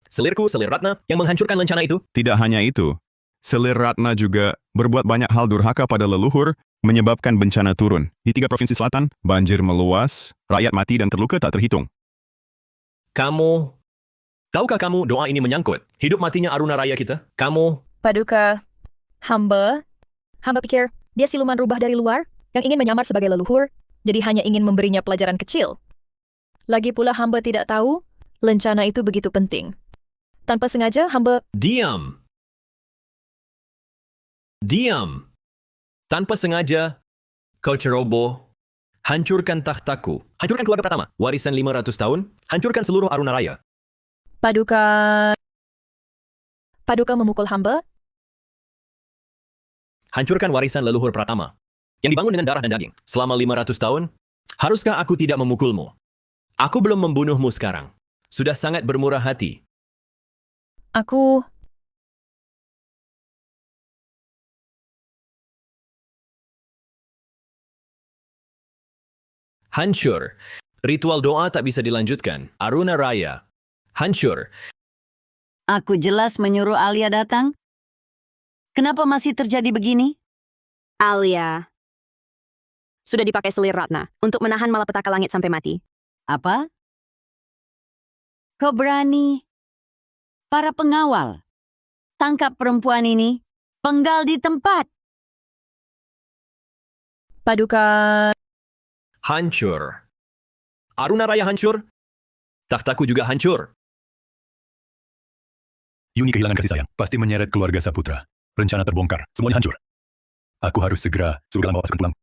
Selirku, Selir Ratna, yang menghancurkan lencana itu? Tidak hanya itu, Selir Ratna juga berbuat banyak hal durhaka pada leluhur, menyebabkan bencana turun. Di 3 provinsi selatan, banjir meluas, rakyat mati dan terluka tak terhitung. Tahukah kamu doa ini menyangkut hidup matinya Aruna Raya kita? Paduka... Hamba pikir dia siluman rubah dari luar yang ingin menyamar sebagai leluhur, jadi hanya ingin memberinya pelajaran kecil. Lagi pula hamba tidak tahu lencana itu begitu penting. Tanpa sengaja hamba... Diam! Tanpa sengaja, kau ceroboh. Hancurkan takhtaku. Hancurkan keluarga pertama. Warisan 500 tahun. Hancurkan seluruh Aruna Raya. Paduka memukul hamba? Hancurkan warisan leluhur pertama. Yang dibangun dengan darah dan daging. Selama 500 tahun, haruskah aku tidak memukulmu? Aku belum membunuhmu sekarang. Sudah sangat bermurah hati. Aku... Hancur. Ritual doa tak bisa dilanjutkan. Aruna Raya. Hancur. Aku jelas menyuruh Alia datang. Kenapa masih terjadi begini? Alia. Sudah dipakai Selir Ratna untuk menahan malapetaka langit sampai mati. Apa? Kau berani? Para pengawal, tangkap perempuan ini, penggal di tempat. Paduka... Hancur. Aruna Raya hancur. Takhtaku juga hancur. Yuni kehilangan kasih sayang, pasti menyeret keluarga Saputra. Rencana terbongkar, semuanya hancur. Aku harus segera suruh Galang bawa pasukan pulang.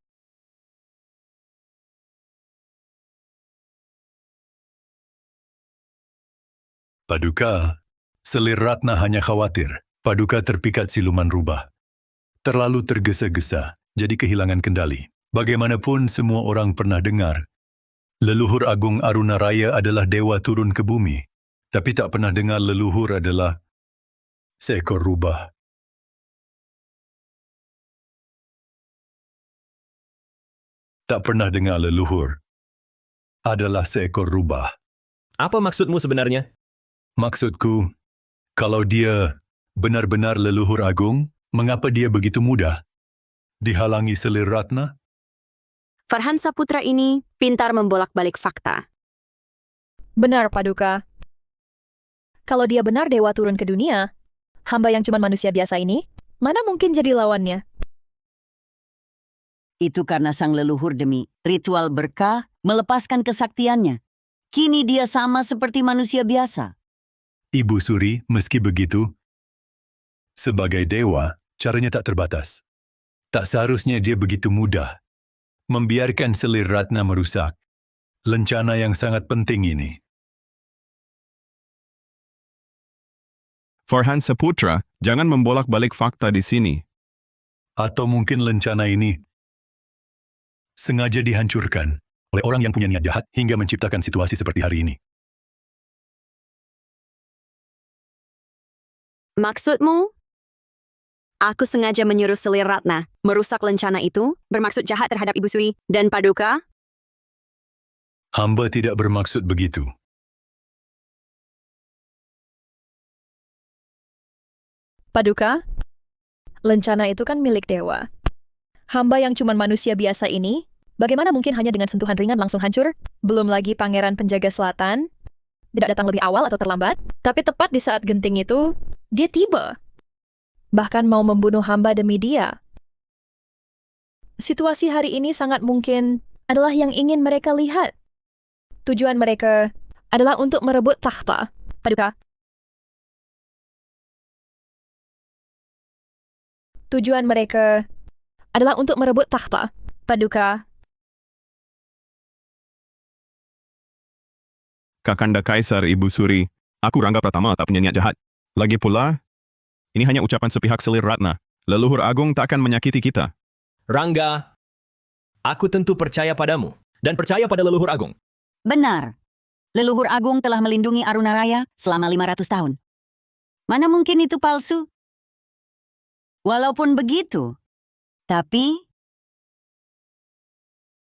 Paduka, Selir Ratna hanya khawatir. Paduka terpikat siluman rubah. Terlalu tergesa-gesa, jadi kehilangan kendali. Bagaimanapun semua orang pernah dengar, leluhur agung Aruna Raya adalah dewa turun ke bumi. Tapi tak pernah dengar leluhur adalah seekor rubah. Tak pernah dengar leluhur adalah seekor rubah. Apa maksudmu sebenarnya? Maksudku, kalau dia benar-benar leluhur agung, mengapa dia begitu mudah dihalangi Selir Ratna? Farhan Saputra ini pintar membolak-balik fakta. Benar, Paduka. Kalau dia benar dewa turun ke dunia, hamba yang cuma manusia biasa ini, mana mungkin jadi lawannya? Itu karena sang leluhur demi ritual berkah melepaskan kesaktiannya. Kini dia sama seperti manusia biasa. Ibu Suri, meski begitu, sebagai dewa, caranya tak terbatas. Tak seharusnya dia begitu mudah membiarkan selir Ratna merusak lencana yang sangat penting ini. Farhan Saputra, jangan membolak-balik fakta di sini. Atau mungkin lencana ini sengaja dihancurkan oleh orang yang punya niat jahat hingga menciptakan situasi seperti hari ini. Maksudmu? Aku sengaja menyuruh selir Ratna merusak lencana itu, bermaksud jahat terhadap Ibu Suri dan Paduka? Hamba tidak bermaksud begitu. Paduka, lencana itu kan milik dewa. Hamba yang cuma manusia biasa ini, bagaimana mungkin hanya dengan sentuhan ringan langsung hancur? Belum lagi Pangeran Penjaga Selatan, tidak datang lebih awal atau terlambat, tapi tepat di saat genting itu, dia tiba. Bahkan mau membunuh hamba demi dia. Situasi hari ini sangat mungkin adalah yang ingin mereka lihat. Tujuan mereka adalah untuk merebut takhta. Paduka. Tujuan mereka adalah untuk merebut takhta. Paduka. Kakanda Kaisar Ibu Suri, aku Rangga Pratama tak punya niat jahat. Lagi pula, ini hanya ucapan sepihak selir Ratna. Leluhur Agung tak akan menyakiti kita. Rangga, aku tentu percaya padamu dan percaya pada leluhur Agung. Benar. Leluhur Agung telah melindungi Arunaraya selama 500 tahun. Mana mungkin itu palsu? Walaupun begitu, tapi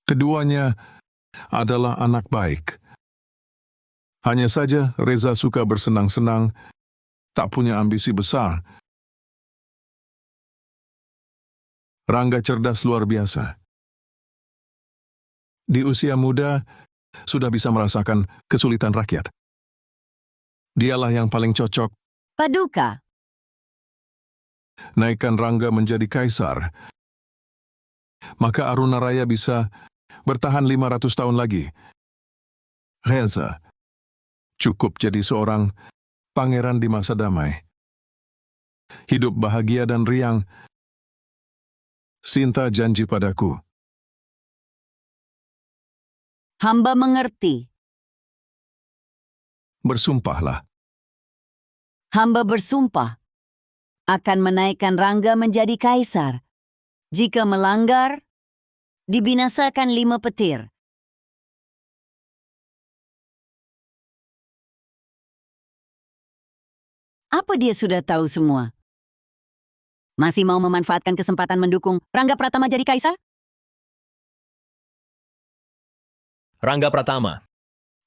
Keduanya adalah anak baik. Hanya saja Reza suka bersenang-senang, tak punya ambisi besar. Rangga cerdas luar biasa. Di usia muda, sudah bisa merasakan kesulitan rakyat. Dialah yang paling cocok Paduka. naikkan Rangga menjadi kaisar. Maka Arunaraya bisa bertahan 500 tahun lagi. Reza cukup jadi seorang pangeran di masa damai. Hidup bahagia dan riang. Sinta janji padaku. Hamba mengerti. Bersumpahlah. Hamba bersumpah akan menaikkan Rangga menjadi kaisar. Jika melanggar, dibinasakan 5 petir. Apa dia sudah tahu semua? Masih mau memanfaatkan kesempatan mendukung Rangga Pratama jadi kaisar? Rangga Pratama,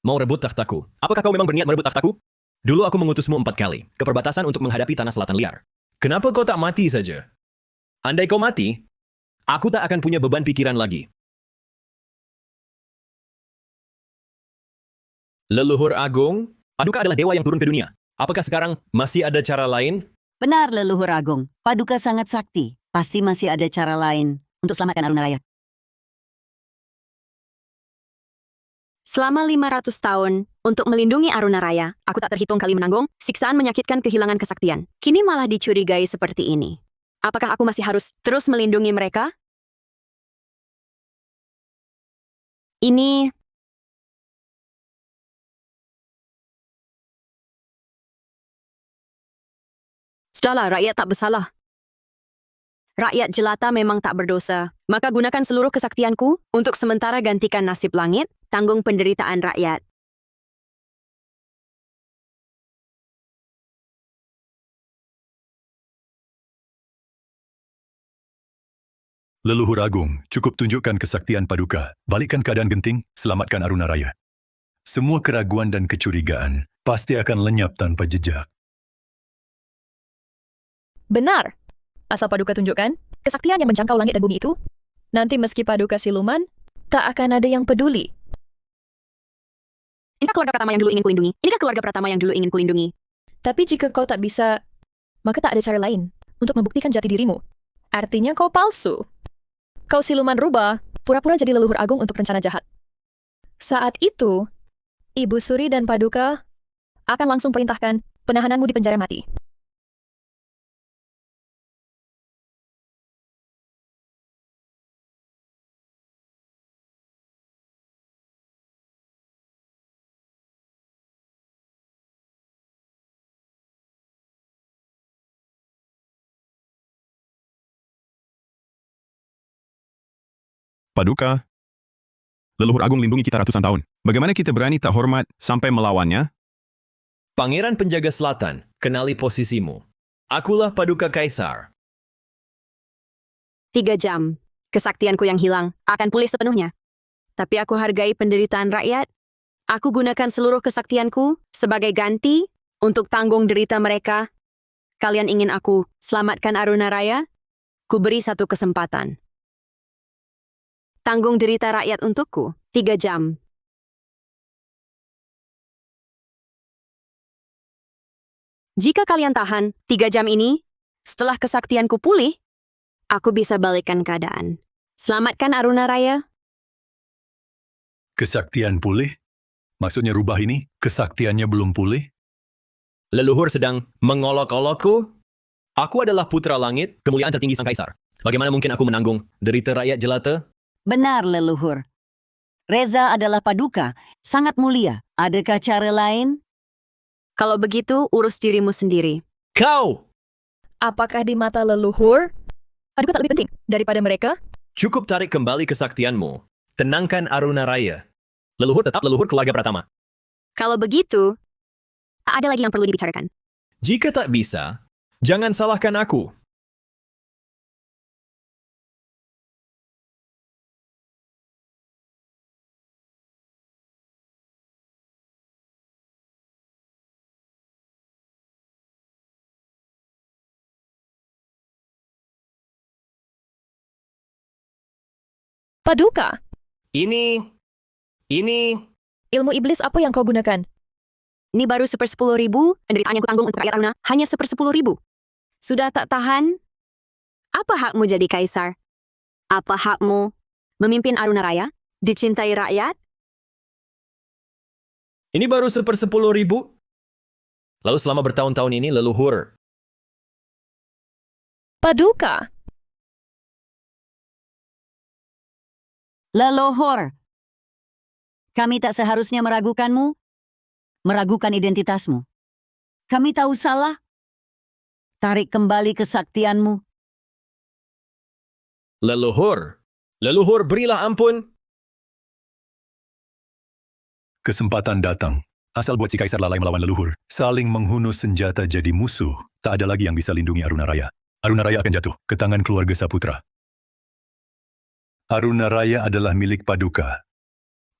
mau rebut takhtaku. Apakah kau memang berniat merebut takhtaku? Dulu aku mengutusmu 4 kali ke perbatasan untuk menghadapi tanah selatan liar. Kenapa kau tak mati saja? Andai kau mati, aku tak akan punya beban pikiran lagi. Leluhur Agung, Paduka adalah dewa yang turun ke dunia. Apakah sekarang masih ada cara lain? Benar, Leluhur Agung. Paduka sangat sakti. Pasti masih ada cara lain untuk selamatkan Arunaraya. Selama 500 tahun, untuk melindungi Arunaraya, aku tak terhitung kali menanggung siksaan menyakitkan kehilangan kesaktian. Kini malah dicurigai seperti ini. Apakah aku masih harus terus melindungi mereka? Ini sudahlah, rakyat tak bersalah. Rakyat jelata memang tak berdosa. Maka gunakan seluruh kesaktianku untuk sementara gantikan nasib langit, tanggung penderitaan rakyat. Leluhur Agung, cukup tunjukkan kesaktian Paduka. Balikkan keadaan genting, selamatkan Arunaraya. Semua keraguan dan kecurigaan pasti akan lenyap tanpa jejak. Benar. Asal Paduka tunjukkan kesaktian yang menjangkau langit dan bumi itu, nanti meski Paduka siluman, tak akan ada yang peduli. Inikah keluarga pertama yang dulu ingin kulindungi? Inikah keluarga pertama yang dulu ingin kulindungi? Tapi jika kau tak bisa, maka tak ada cara lain untuk membuktikan jati dirimu. Artinya kau palsu. Kau siluman rubah, pura-pura jadi leluhur agung untuk rencana jahat. Saat itu, Ibu Suri dan Paduka akan langsung perintahkan penahananmu di penjara mati. Paduka, leluhur agung lindungi kita ratusan tahun. Bagaimana kita berani tak hormat sampai melawannya? Pangeran Penjaga Selatan, kenali posisimu. Akulah Paduka Kaisar. 3 jam. Kesaktianku yang hilang akan pulih sepenuhnya. Tapi aku hargai penderitaan rakyat. Aku gunakan seluruh kesaktianku sebagai ganti untuk tanggung derita mereka. Kalian ingin aku selamatkan Aruna Raya? Ku beri satu kesempatan. Tanggung derita rakyat untukku. 3 jam. Jika kalian tahan 3 jam ini, setelah kesaktianku pulih, aku bisa balikkan keadaan. Selamatkan Aruna Raya. Kesaktian pulih? Maksudnya rubah ini, kesaktiannya belum pulih? Leluhur sedang mengolok-olokku? Aku adalah putra langit, kemuliaan tertinggi sang kaisar. Bagaimana mungkin aku menanggung derita rakyat jelata? Benar, leluhur. Reza adalah Paduka, sangat mulia. Adakah cara lain? Kalau begitu, urus dirimu sendiri. Kau! Apakah di mata leluhur, Paduka tak lebih penting daripada mereka? Cukup tarik kembali kesaktianmu. Tenangkan Aruna Raya. Leluhur tetap leluhur keluarga pertama. Kalau begitu, tak ada lagi yang perlu dibicarakan. Jika tak bisa, jangan salahkan aku. Paduka, Ini... ilmu iblis apa yang kau gunakan? Ini baru 10.000, penderitaan yang kutanggung untuk rakyat Aruna hanya 10.000. Sudah tak tahan? Apa hakmu jadi kaisar? Apa hakmu memimpin Aruna Raya? Dicintai rakyat? Ini baru 10.000. Lalu selama bertahun-tahun ini leluhur. Paduka, Leluhur. Kami tak seharusnya meragukanmu, meragukan identitasmu. Kami tahu salah. Tarik kembali kesaktianmu. Leluhur. Leluhur berilah ampun. Kesempatan datang. Asal buat si kaisar lalai melawan leluhur, saling menghunus senjata jadi musuh, tak ada lagi yang bisa lindungi Aruna Raya. Aruna Raya akan jatuh ke tangan keluarga Saputra. Aruna Raya adalah milik Paduka.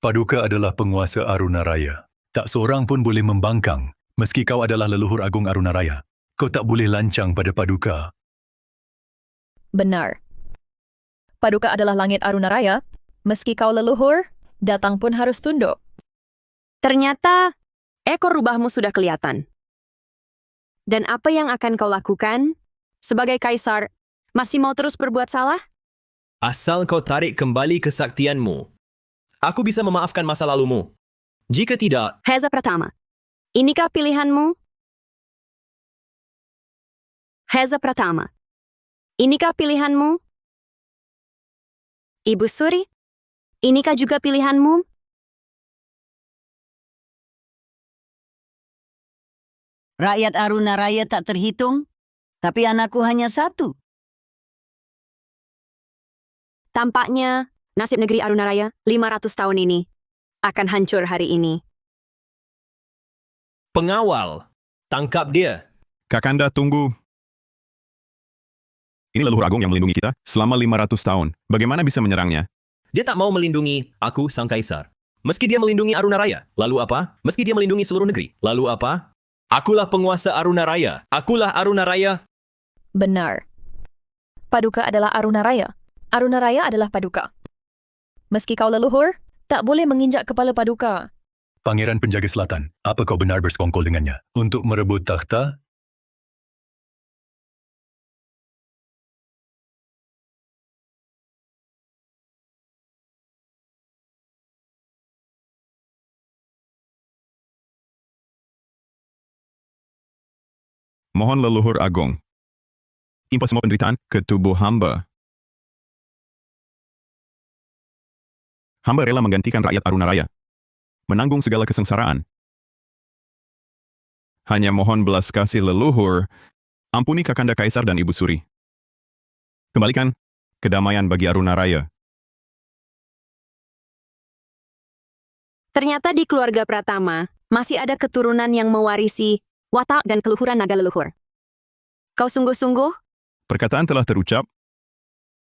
Paduka adalah penguasa Aruna Raya. Tak seorang pun boleh membangkang, meski kau adalah leluhur agung Aruna Raya. Kau tak boleh lancang pada Paduka. benar. Paduka adalah langit Aruna Raya, meski kau leluhur, datang pun harus tunduk. Ternyata, ekor rubahmu sudah kelihatan. Dan apa yang akan kau lakukan? Sebagai kaisar, masih mau terus berbuat salah? Asal kau tarik kembali kesaktianmu. Aku bisa memaafkan masa lalumu. Jika tidak, Heza Pratama, inikah pilihanmu? Heza Pratama, inikah pilihanmu? Ibu Suri, inikah juga pilihanmu? Rakyat Aruna Raya tak terhitung, tapi anakku hanya satu. Tampaknya nasib negeri Aruna Raya 500 tahun ini akan hancur hari ini. pengawal, tangkap dia. Kakanda, tunggu. Ini leluhur agung yang melindungi kita selama 500 tahun. Bagaimana bisa menyerangnya? Dia tak mau melindungi aku, sang kaisar. Meski dia melindungi Aruna Raya, lalu apa? Meski dia melindungi seluruh negeri, lalu apa? Akulah penguasa Aruna Raya. Akulah Aruna Raya. Benar. Paduka adalah Aruna Raya. Aruna Raya adalah Paduka. Meski kau leluhur, tak boleh menginjak kepala paduka. Pangeran Penjaga Selatan, apa kau benar bersekongkol dengannya untuk merebut takhta? Mohon leluhur agung, impus semua penderitaan ke tubuh hamba. Hamba rela menggantikan rakyat Arunaraya, menanggung segala kesengsaraan. Hanya mohon belas kasih leluhur, ampuni Kakanda Kaisar dan Ibu Suri. Kembalikan kedamaian bagi Arunaraya. Ternyata di keluarga Pratama, masih ada keturunan yang mewarisi watak dan keluhuran naga leluhur. Kau sungguh-sungguh? Perkataan telah terucap,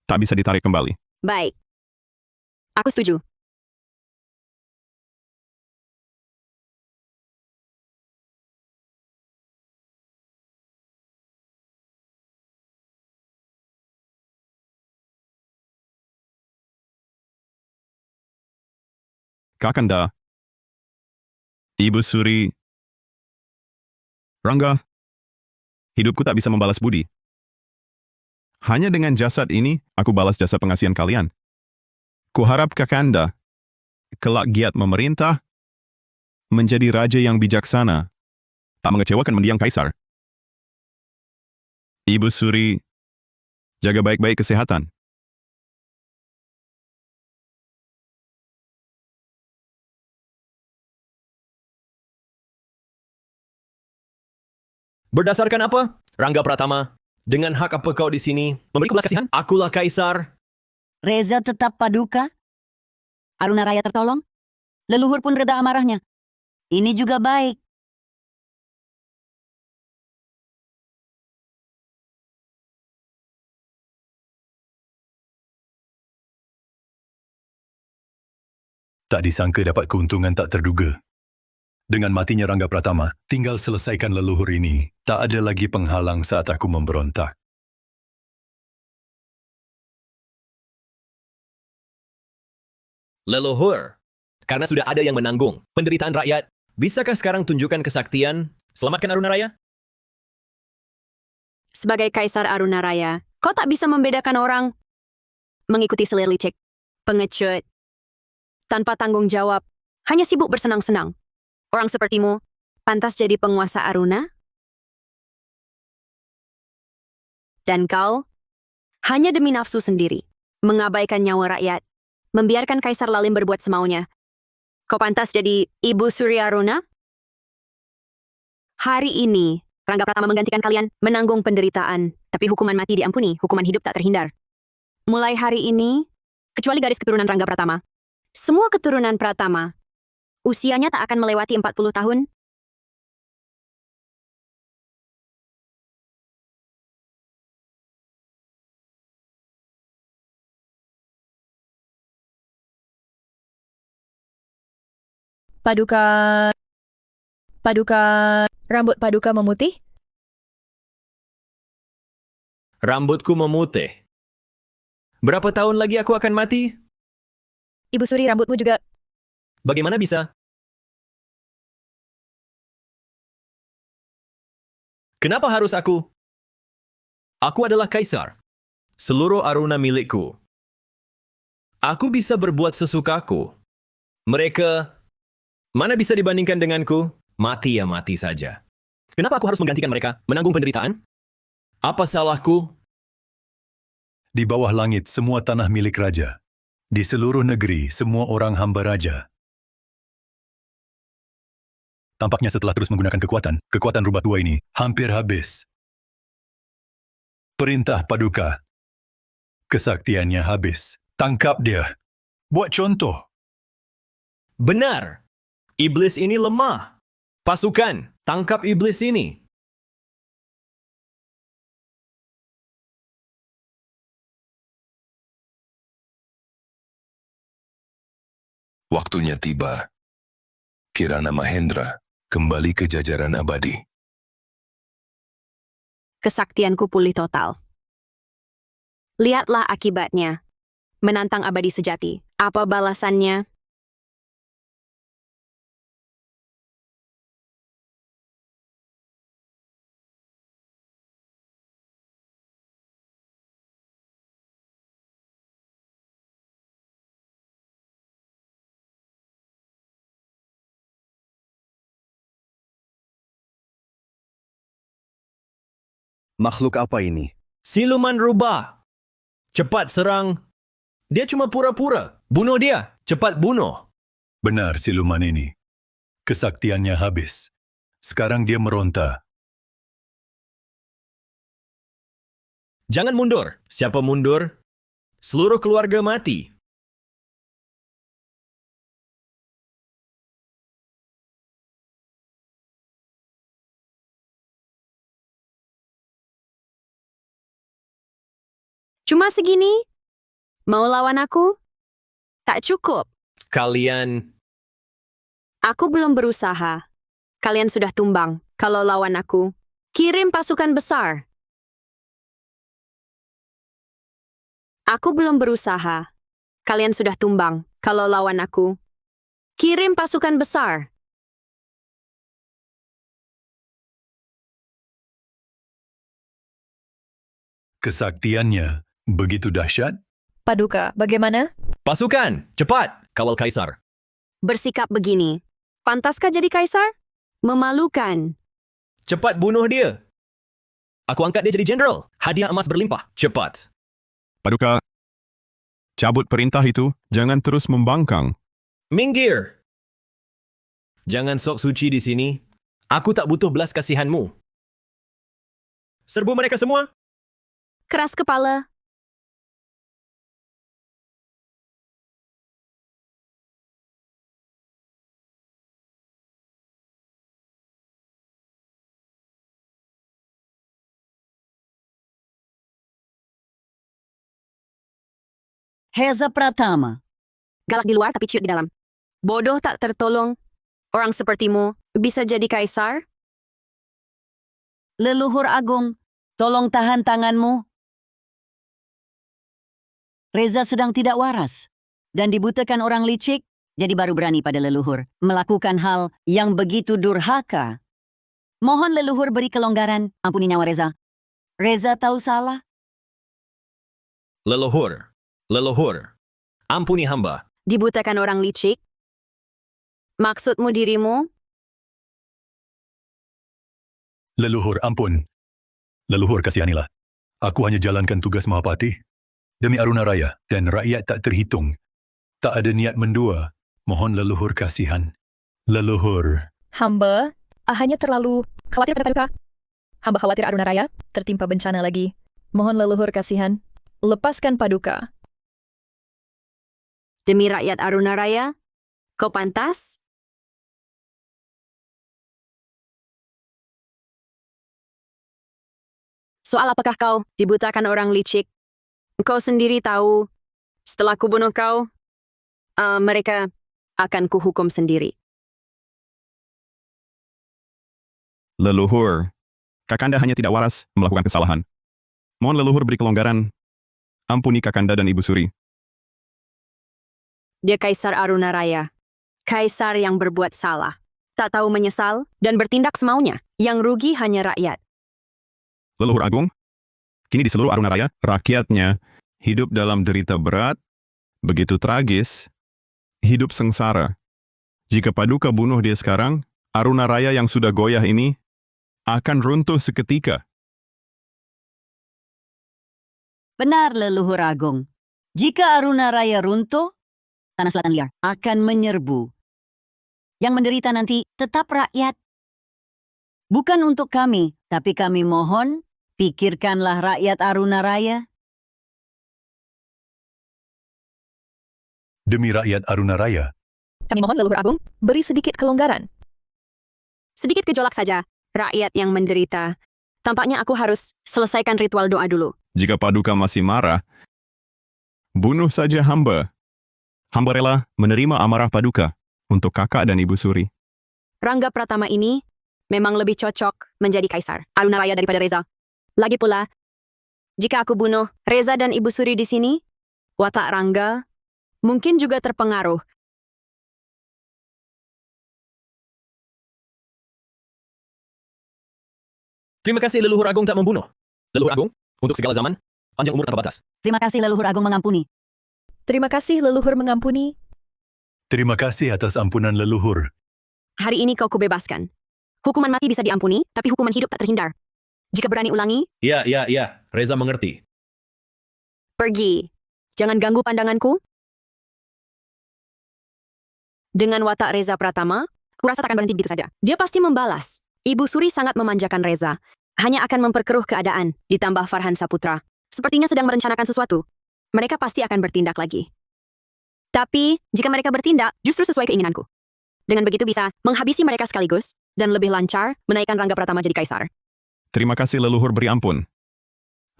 tak bisa ditarik kembali. Baik. Aku setuju. Kakanda, Ibu Suri, Rangga, hidupku tak bisa membalas budi. Hanya dengan jasad ini, aku balas jasa pengasihan kalian. Kuharap Kakanda, kelak giat memerintah, menjadi raja yang bijaksana, tak mengecewakan mendiang kaisar. Ibu Suri, jaga baik-baik kesehatan. Berdasarkan apa? Rangga Pratama, dengan hak apa kau di sini? Memberiku belas kasihan? Akulah kaisar. Reza tetap paduka? Arunaraya tertolong? Leluhur pun reda amarahnya. Ini juga baik. Tak disangka dapat keuntungan tak terduga. Dengan matinya Rangga Pratama, tinggal selesaikan leluhur ini. Tak ada lagi penghalang saat aku memberontak. Leluhur, karena sudah ada yang menanggung penderitaan rakyat, bisakah sekarang tunjukkan kesaktian, selamatkan Arunaraya? Sebagai Kaisar Arunaraya, kau tak bisa membedakan orang mengikuti selir licik, pengecut, tanpa tanggung jawab, hanya sibuk bersenang-senang. Orang sepertimu, pantas jadi penguasa Aruna? Dan kau, hanya demi nafsu sendiri, mengabaikan nyawa rakyat, membiarkan Kaisar Lalim berbuat semaunya. Kau pantas jadi Ibu Suri Aruna? Hari ini, Rangga Pratama menggantikan kalian menanggung penderitaan, tapi hukuman mati diampuni, hukuman hidup tak terhindar. Mulai hari ini, kecuali garis keturunan Rangga Pratama, semua keturunan Pratama, usianya tak akan melewati 40 tahun. Paduka... Rambut paduka memutih? Rambutku memutih. Berapa tahun lagi aku akan mati? Ibu Suri, rambutmu juga... Bagaimana bisa? Kenapa harus aku? Aku adalah kaisar. Seluruh Aruna milikku. Aku bisa berbuat sesukaku. Mereka, mana bisa dibandingkan denganku? Mati ya mati saja. Kenapa aku harus menggantikan mereka, menanggung penderitaan? Apa salahku? Di bawah langit, semua tanah milik raja. Di seluruh negeri, semua orang hamba raja. Tampaknya setelah terus menggunakan kekuatan rubah tua ini hampir habis. Perintah paduka. Kesaktiannya habis. Tangkap dia. Buat contoh. Benar. Iblis ini lemah. Pasukan, tangkap iblis ini. Waktunya tiba. Kirana Mahendra kembali ke jajaran abadi. Kesaktianku pulih total. Lihatlah akibatnya. Menantang abadi sejati, Apa balasannya? Makhluk apa ini? Siluman rubah. Cepat serang. Dia cuma pura-pura. Bunuh dia. Cepat bunuh. Benar siluman ini. Kesaktiannya habis. Sekarang dia meronta. Jangan mundur. Siapa mundur? Seluruh keluarga mati. Cuma segini? Mau lawan aku? Tak cukup. Kalian... Aku belum berusaha. Kalian sudah tumbang. Kalau lawan aku, kirim pasukan besar. Aku belum berusaha. Kalian sudah tumbang. Kalau lawan aku, kirim pasukan besar. Kesaktiannya begitu dahsyat? Paduka, bagaimana? Pasukan, cepat! Kawal Kaisar. Bersikap begini. Pantaskah jadi kaisar? Memalukan. Cepat bunuh dia. Aku angkat dia jadi jenderal. Hadiah emas berlimpah. Cepat. Paduka, cabut perintah itu, jangan terus membangkang. Minggir! Jangan sok suci di sini. Aku tak butuh belas kasihanmu. Serbu mereka semua. Keras kepala. Heza Pratama. Galak di luar tapi ciut di dalam. Bodoh tak tertolong. Orang sepertimu bisa jadi kaisar? Leluhur Agung, tolong tahan tanganmu. Reza sedang tidak waras dan dibutakan orang licik, jadi baru berani pada leluhur melakukan hal yang begitu durhaka. Mohon leluhur beri kelonggaran, ampuni nyawa Reza. Reza tahu salah. Leluhur. Leluhur. Ampuni hamba. Dibutakan orang licik? Maksudmu dirimu? Leluhur, ampun. Leluhur, kasihanilah. Aku hanya jalankan tugas Mahapati. Demi Aruna Raya dan rakyat tak terhitung. Tak ada niat mendua. Mohon leluhur kasihan. Leluhur. Hamba hanya terlalu khawatir pada Paduka. Hamba khawatir Aruna Raya tertimpa bencana lagi. Mohon leluhur kasihan. Lepaskan Paduka. Demi rakyat Aruna Raya? Kau pantas? Soal apakah kau dibutakan orang licik? Kau sendiri tahu, setelah kubunuh kau, mereka akan kuhukum sendiri. Leluhur, Kakanda hanya tidak waras melakukan kesalahan. Mohon leluhur beri kelonggaran. Ampuni Kakanda dan Ibu Suri. Dia Kaisar Aruna Raya. Kaisar yang berbuat salah. Tak tahu menyesal dan bertindak semaunya. Yang rugi hanya rakyat. Leluhur Agung, kini di seluruh Aruna Raya, rakyatnya hidup dalam derita berat, begitu tragis, hidup sengsara. Jika Paduka bunuh dia sekarang, Aruna Raya yang sudah goyah ini akan runtuh seketika. Benar leluhur Agung. Jika Aruna Raya runtuh, Tanah Selatan Liar akan menyerbu. Yang menderita nanti tetap rakyat. Bukan untuk kami, tapi kami mohon, pikirkanlah rakyat Aruna Raya. Demi rakyat Aruna Raya. Kami mohon leluhur Agung, beri sedikit kelonggaran. Sedikit gejolak saja. Rakyat yang menderita. Tampaknya aku harus selesaikan ritual doa dulu. Jika Paduka masih marah, bunuh saja hamba. Hamba rela menerima amarah Paduka untuk Kakak dan Ibu Suri. Rangga Pratama ini memang lebih cocok menjadi kaisar Aruna Raya daripada Reza. Lagi pula, jika aku bunuh Reza dan Ibu Suri di sini, watak Rangga Mungkin juga terpengaruh. Terima kasih leluhur agung tak membunuh. Leluhur agung, untuk segala zaman, panjang umur tanpa batas. Terima kasih leluhur agung mengampuni. Terima kasih leluhur mengampuni. Terima kasih atas ampunan leluhur. Hari ini kau kubebaskan. Hukuman mati bisa diampuni, tapi hukuman hidup tak terhindar. Jika berani ulangi, Iya, Reza mengerti. pergi. Jangan ganggu pandanganku. Dengan watak Reza Pratama, kurasa takkan berhenti begitu saja. Dia pasti membalas. Ibu Suri sangat memanjakan Reza. Hanya akan memperkeruh keadaan, ditambah Farhan Saputra. Sepertinya sedang merencanakan sesuatu. Mereka pasti akan bertindak lagi. Tapi, jika mereka bertindak, justru sesuai keinginanku. Dengan begitu bisa menghabisi mereka sekaligus, dan lebih lancar menaikkan Rangga Pratama jadi kaisar. Terima kasih leluhur beri ampun.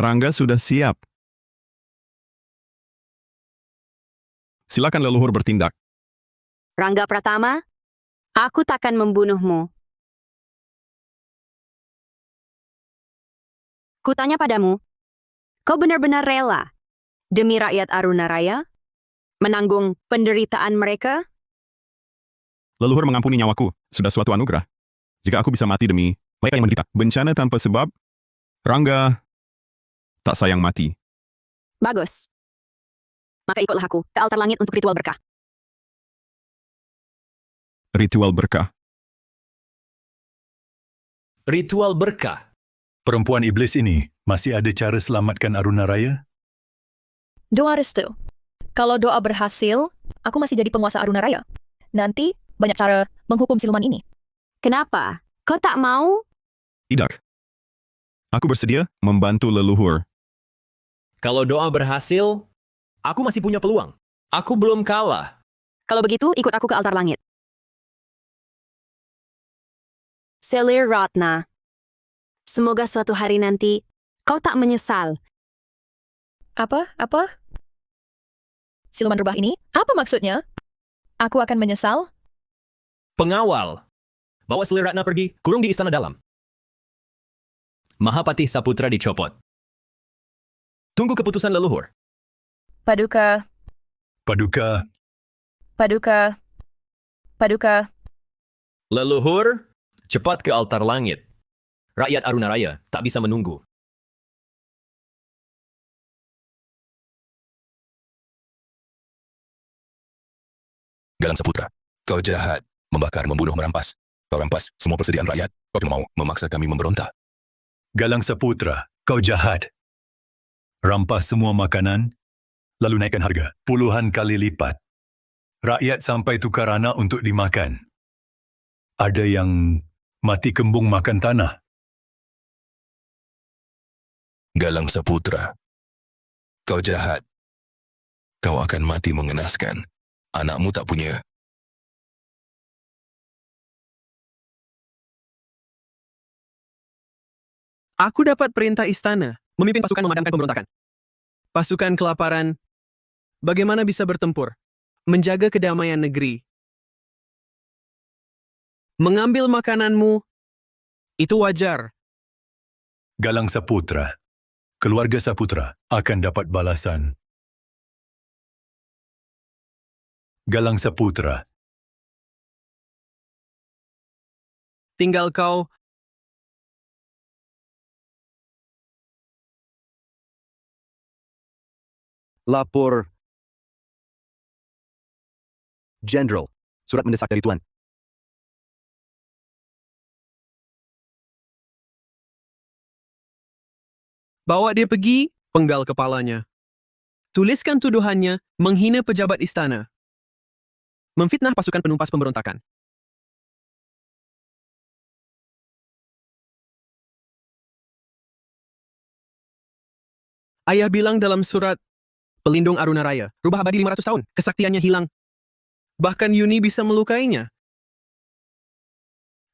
Rangga sudah siap. Silakan leluhur bertindak. Rangga Pratama, aku takkan membunuhmu. Kutanya padamu, kau benar-benar rela demi rakyat Arunaraya menanggung penderitaan mereka? Leluhur mengampuni nyawaku, sudah suatu anugerah. Jika aku bisa mati demi mereka yang menderita bencana tanpa sebab, Rangga tak sayang mati. Bagus. Maka ikutlah aku ke altar langit untuk ritual berkah. Ritual berkah. Ritual berkah. Perempuan iblis ini masih ada cara selamatkan Arunaraya? Doa restu. Kalau doa berhasil, aku masih jadi penguasa Arunaraya. Nanti, banyak cara menghukum siluman ini. Kenapa? Kau tak mau? Tidak. Aku bersedia membantu leluhur. Kalau doa berhasil, aku masih punya peluang. Aku belum kalah. Kalau begitu, ikut aku ke altar langit. Selir Ratna. Semoga suatu hari nanti, kau tak menyesal. Apa? Siluman rubah ini? Apa maksudnya? Aku akan menyesal? Pengawal. Bawa Selir Ratna pergi, kurung di istana dalam. Mahapati Saputra dicopot. Tunggu keputusan leluhur. Paduka. Leluhur, cepat ke altar langit. Rakyat Arunaraya tak bisa menunggu. Galang Saputra, kau jahat, membakar, membunuh, merampas. Kau rampas semua persediaan rakyat, kau mau memaksa kami memberontak. Galang Saputra, kau jahat. Rampas semua makanan, lalu naikkan harga puluhan kali lipat. Rakyat sampai tukar anak untuk dimakan. Ada yang mati kembung makan tanah. Galang Saputra, kau jahat. Kau akan mati mengenaskan. Anakmu tak punya. Aku dapat perintah istana, memimpin pasukan memadamkan pemberontakan. Pasukan kelaparan, bagaimana bisa bertempur, menjaga kedamaian negeri. Mengambil makananmu, itu wajar. Galang Saputra, keluarga Saputra akan dapat balasan. Galang Saputra, Tinggal kau, Lapor. Jenderal, surat mendesak dari Tuan. bawa dia pergi, penggal kepalanya. Tuliskan tuduhannya menghina pejabat istana. Memfitnah pasukan penumpas pemberontakan. Ayah bilang dalam surat, pelindung Arunaraya, rubah abadi 500 tahun, kesaktiannya hilang. Bahkan Yuni bisa melukainya.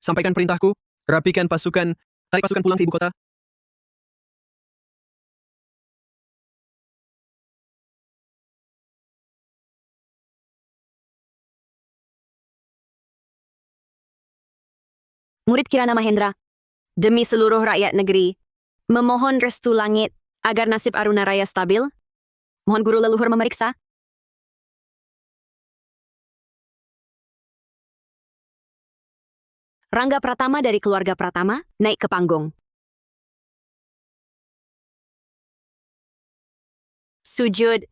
Sampaikan perintahku, rapikan pasukan, tarik pasukan pulang ke ibu kota. Murid Kirana Mahendra, demi seluruh rakyat negeri, memohon restu langit agar nasib Arunaraya stabil. Mohon guru leluhur memeriksa. Rangga Pratama dari keluarga Pratama naik ke panggung. Sujud.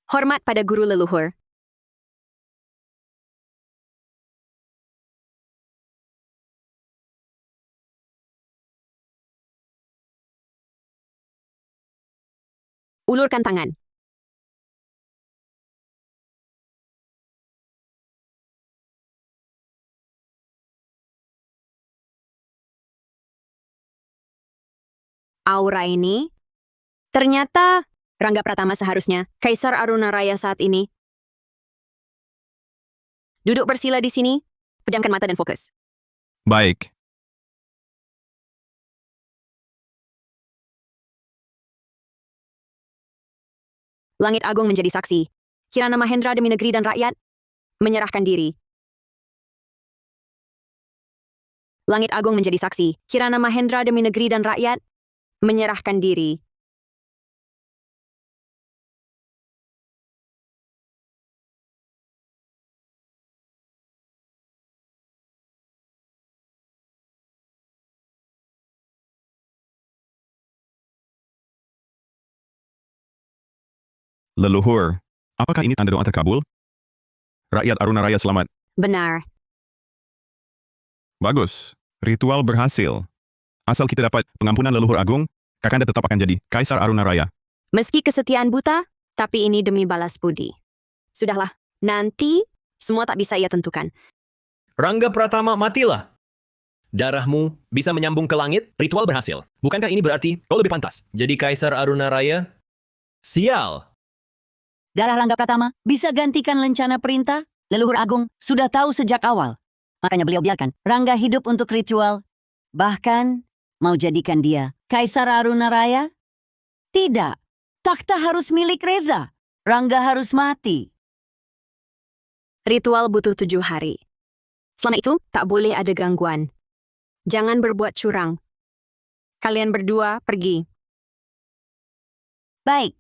Hormat pada guru leluhur. Ulurkan tangan. Aura ini, ternyata Rangga Pratama seharusnya Kaisar Arunaraya saat ini. Duduk bersila di sini, pejamkan mata dan fokus. Baik. Langit Agung menjadi saksi. Kirana Mahendra demi negeri dan rakyat menyerahkan diri. Langit Agung menjadi saksi. Kirana Mahendra demi negeri dan rakyat menyerahkan diri. Leluhur, apakah ini tanda doa terkabul? Rakyat Arunaraya selamat. Benar. Bagus. Ritual berhasil. Asal kita dapat pengampunan leluhur agung, Kakanda tetap akan jadi Kaisar Arunaraya. Meski kesetiaan buta, tapi ini demi balas budi. Sudahlah, nanti semua tak bisa ia tentukan. Rangga Pratama, matilah. Darahmu bisa menyambung ke langit, ritual berhasil. Bukankah ini berarti kau lebih pantas jadi Kaisar Arunaraya? Sial! Darah Rangga Pratama bisa gantikan lencana perintah? Leluhur Agung sudah tahu sejak awal. Makanya beliau biarkan Rangga hidup untuk ritual. Bahkan mau jadikan dia Kaisar Arunaraya? Tidak. Takhta harus milik Reza. Rangga harus mati. Ritual butuh 7 hari. Selama itu, tak boleh ada gangguan. Jangan berbuat curang. Kalian berdua pergi. Baik.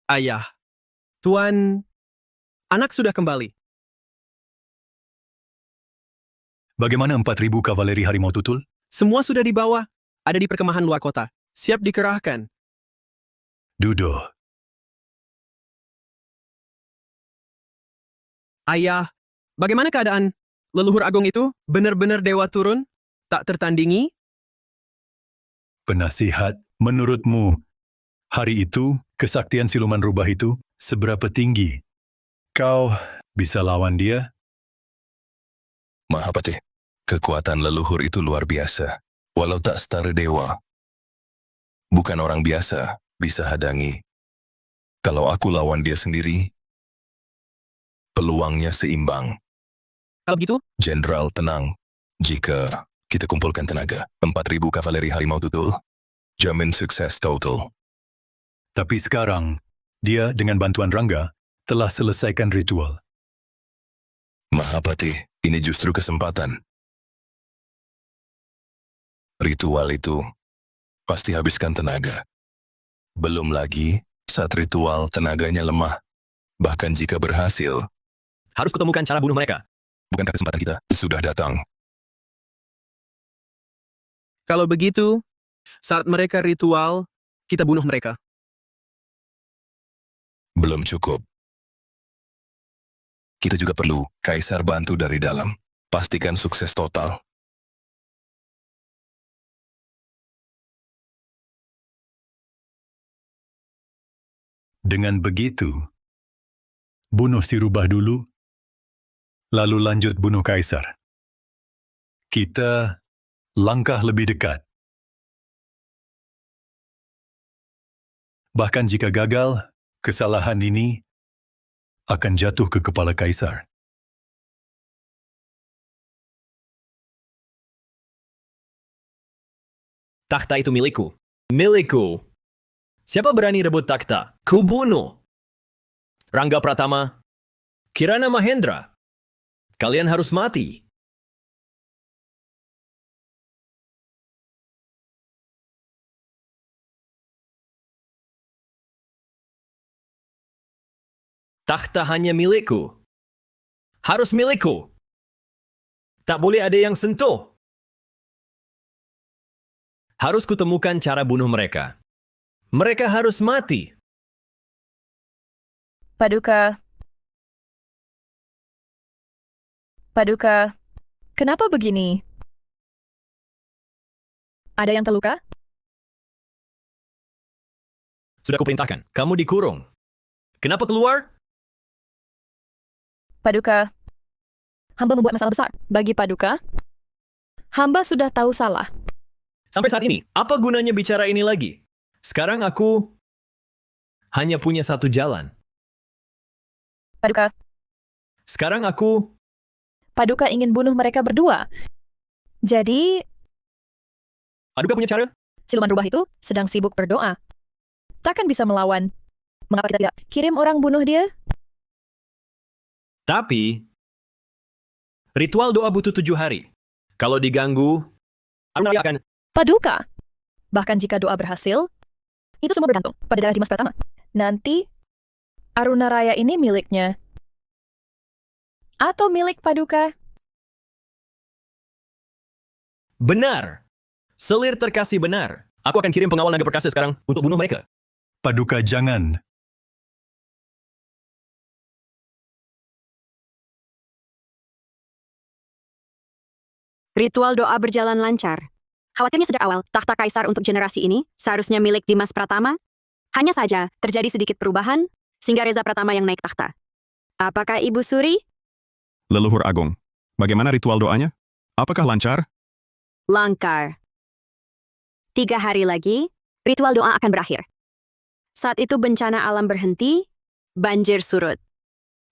Ayah, Tuan, anak sudah kembali. Bagaimana 4.000 kavaleri harimau tutul? Semua sudah dibawa, ada di perkemahan luar kota. Siap dikerahkan. Dudo, Ayah, bagaimana keadaan? Leluhur Agung itu benar-benar dewa turun? Tak tertandingi? penasihat, menurutmu, hari itu, kesaktian siluman rubah itu seberapa tinggi? Kau bisa lawan dia? Mahapati, kekuatan leluhur itu luar biasa. Walau tak setara dewa. Bukan orang biasa bisa hadangi. Kalau aku lawan dia sendiri, peluangnya seimbang. Kalau begitu, Jenderal, tenang. Jika kita kumpulkan tenaga, 4.000 kavaleri harimau tutul, jamin sukses total. Tapi sekarang, dia dengan bantuan Rangga telah selesaikan ritual. Mahapati, ini justru kesempatan. Ritual itu pasti habiskan tenaga. Belum lagi saat ritual tenaganya lemah. Bahkan jika berhasil, Harus kutemukan cara bunuh mereka. bukankah kesempatan kita sudah datang? kalau begitu, saat mereka ritual, kita bunuh mereka. Belum cukup. Kita juga perlu Kaisar bantu dari dalam. Pastikan sukses total. Dengan begitu, bunuh si rubah dulu, lalu lanjut bunuh kaisar. Kita langkah lebih dekat. Bahkan jika gagal, kesalahan ini akan jatuh ke kepala kaisar. Takhta itu milikku. Milikku. Siapa berani rebut takhta? Kubunuh. Rangga Pratama, Kirana Mahendra, kalian harus mati. Takhta hanya milikku. Harus milikku. Tak boleh ada yang sentuh. Harus kutemukan cara bunuh mereka. Mereka harus mati. Paduka. Paduka, kenapa begini? Ada yang terluka? Sudah kuperintahkan, kamu dikurung. Kenapa keluar? Paduka, hamba membuat masalah besar bagi Paduka. Hamba sudah tahu salah. Sampai saat ini, apa gunanya bicara ini lagi? Sekarang aku hanya punya satu jalan. Paduka, Sekarang aku Paduka ingin bunuh mereka berdua. Jadi, Paduka punya cara? siluman rubah itu sedang sibuk berdoa. Takkan bisa melawan. Mengapa kita tidak kirim orang bunuh dia? Tapi, ritual doa butuh 7 hari. Kalau diganggu, Arunaraya akan... Paduka. Bahkan jika doa berhasil, itu semua bergantung pada darah Dimas Pratama. Nanti, Arunaraya ini miliknya. Atau milik Paduka. Benar. Selir terkasih benar. Aku akan kirim pengawal naga perkasa sekarang untuk bunuh mereka. Paduka jangan. Ritual doa berjalan lancar. Khawatirnya sejak awal, takhta kaisar untuk generasi ini seharusnya milik Dimas Pratama. Hanya saja, terjadi sedikit perubahan, sehingga Reza Pratama yang naik takhta. Apakah Ibu Suri? Leluhur Agung, bagaimana ritual doanya? Apakah lancar? Langkar. 3 hari lagi, ritual doa akan berakhir. Saat itu bencana alam berhenti, banjir surut.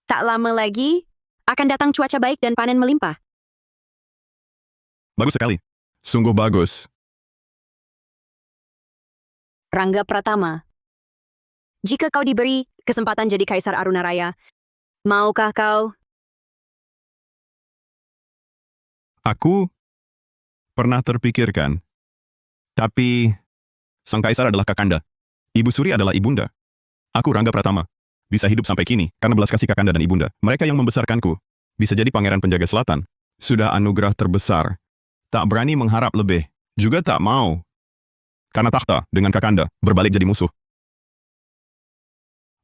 Tak lama lagi, akan datang cuaca baik dan panen melimpah. Bagus sekali. Sungguh bagus. Rangga Pratama. Jika kau diberi kesempatan jadi Kaisar Arunaraya, maukah kau? Aku pernah terpikirkan. Tapi, sang kaisar adalah Kakanda. Ibu Suri adalah ibunda. Aku Rangga Pratama. Bisa hidup sampai kini karena belas kasih Kakanda dan ibunda. Mereka yang membesarkanku. Bisa jadi pangeran penjaga selatan. Sudah anugerah terbesar. Tak berani mengharap lebih. Juga tak mau. Karena takhta dengan Kakanda berbalik jadi musuh.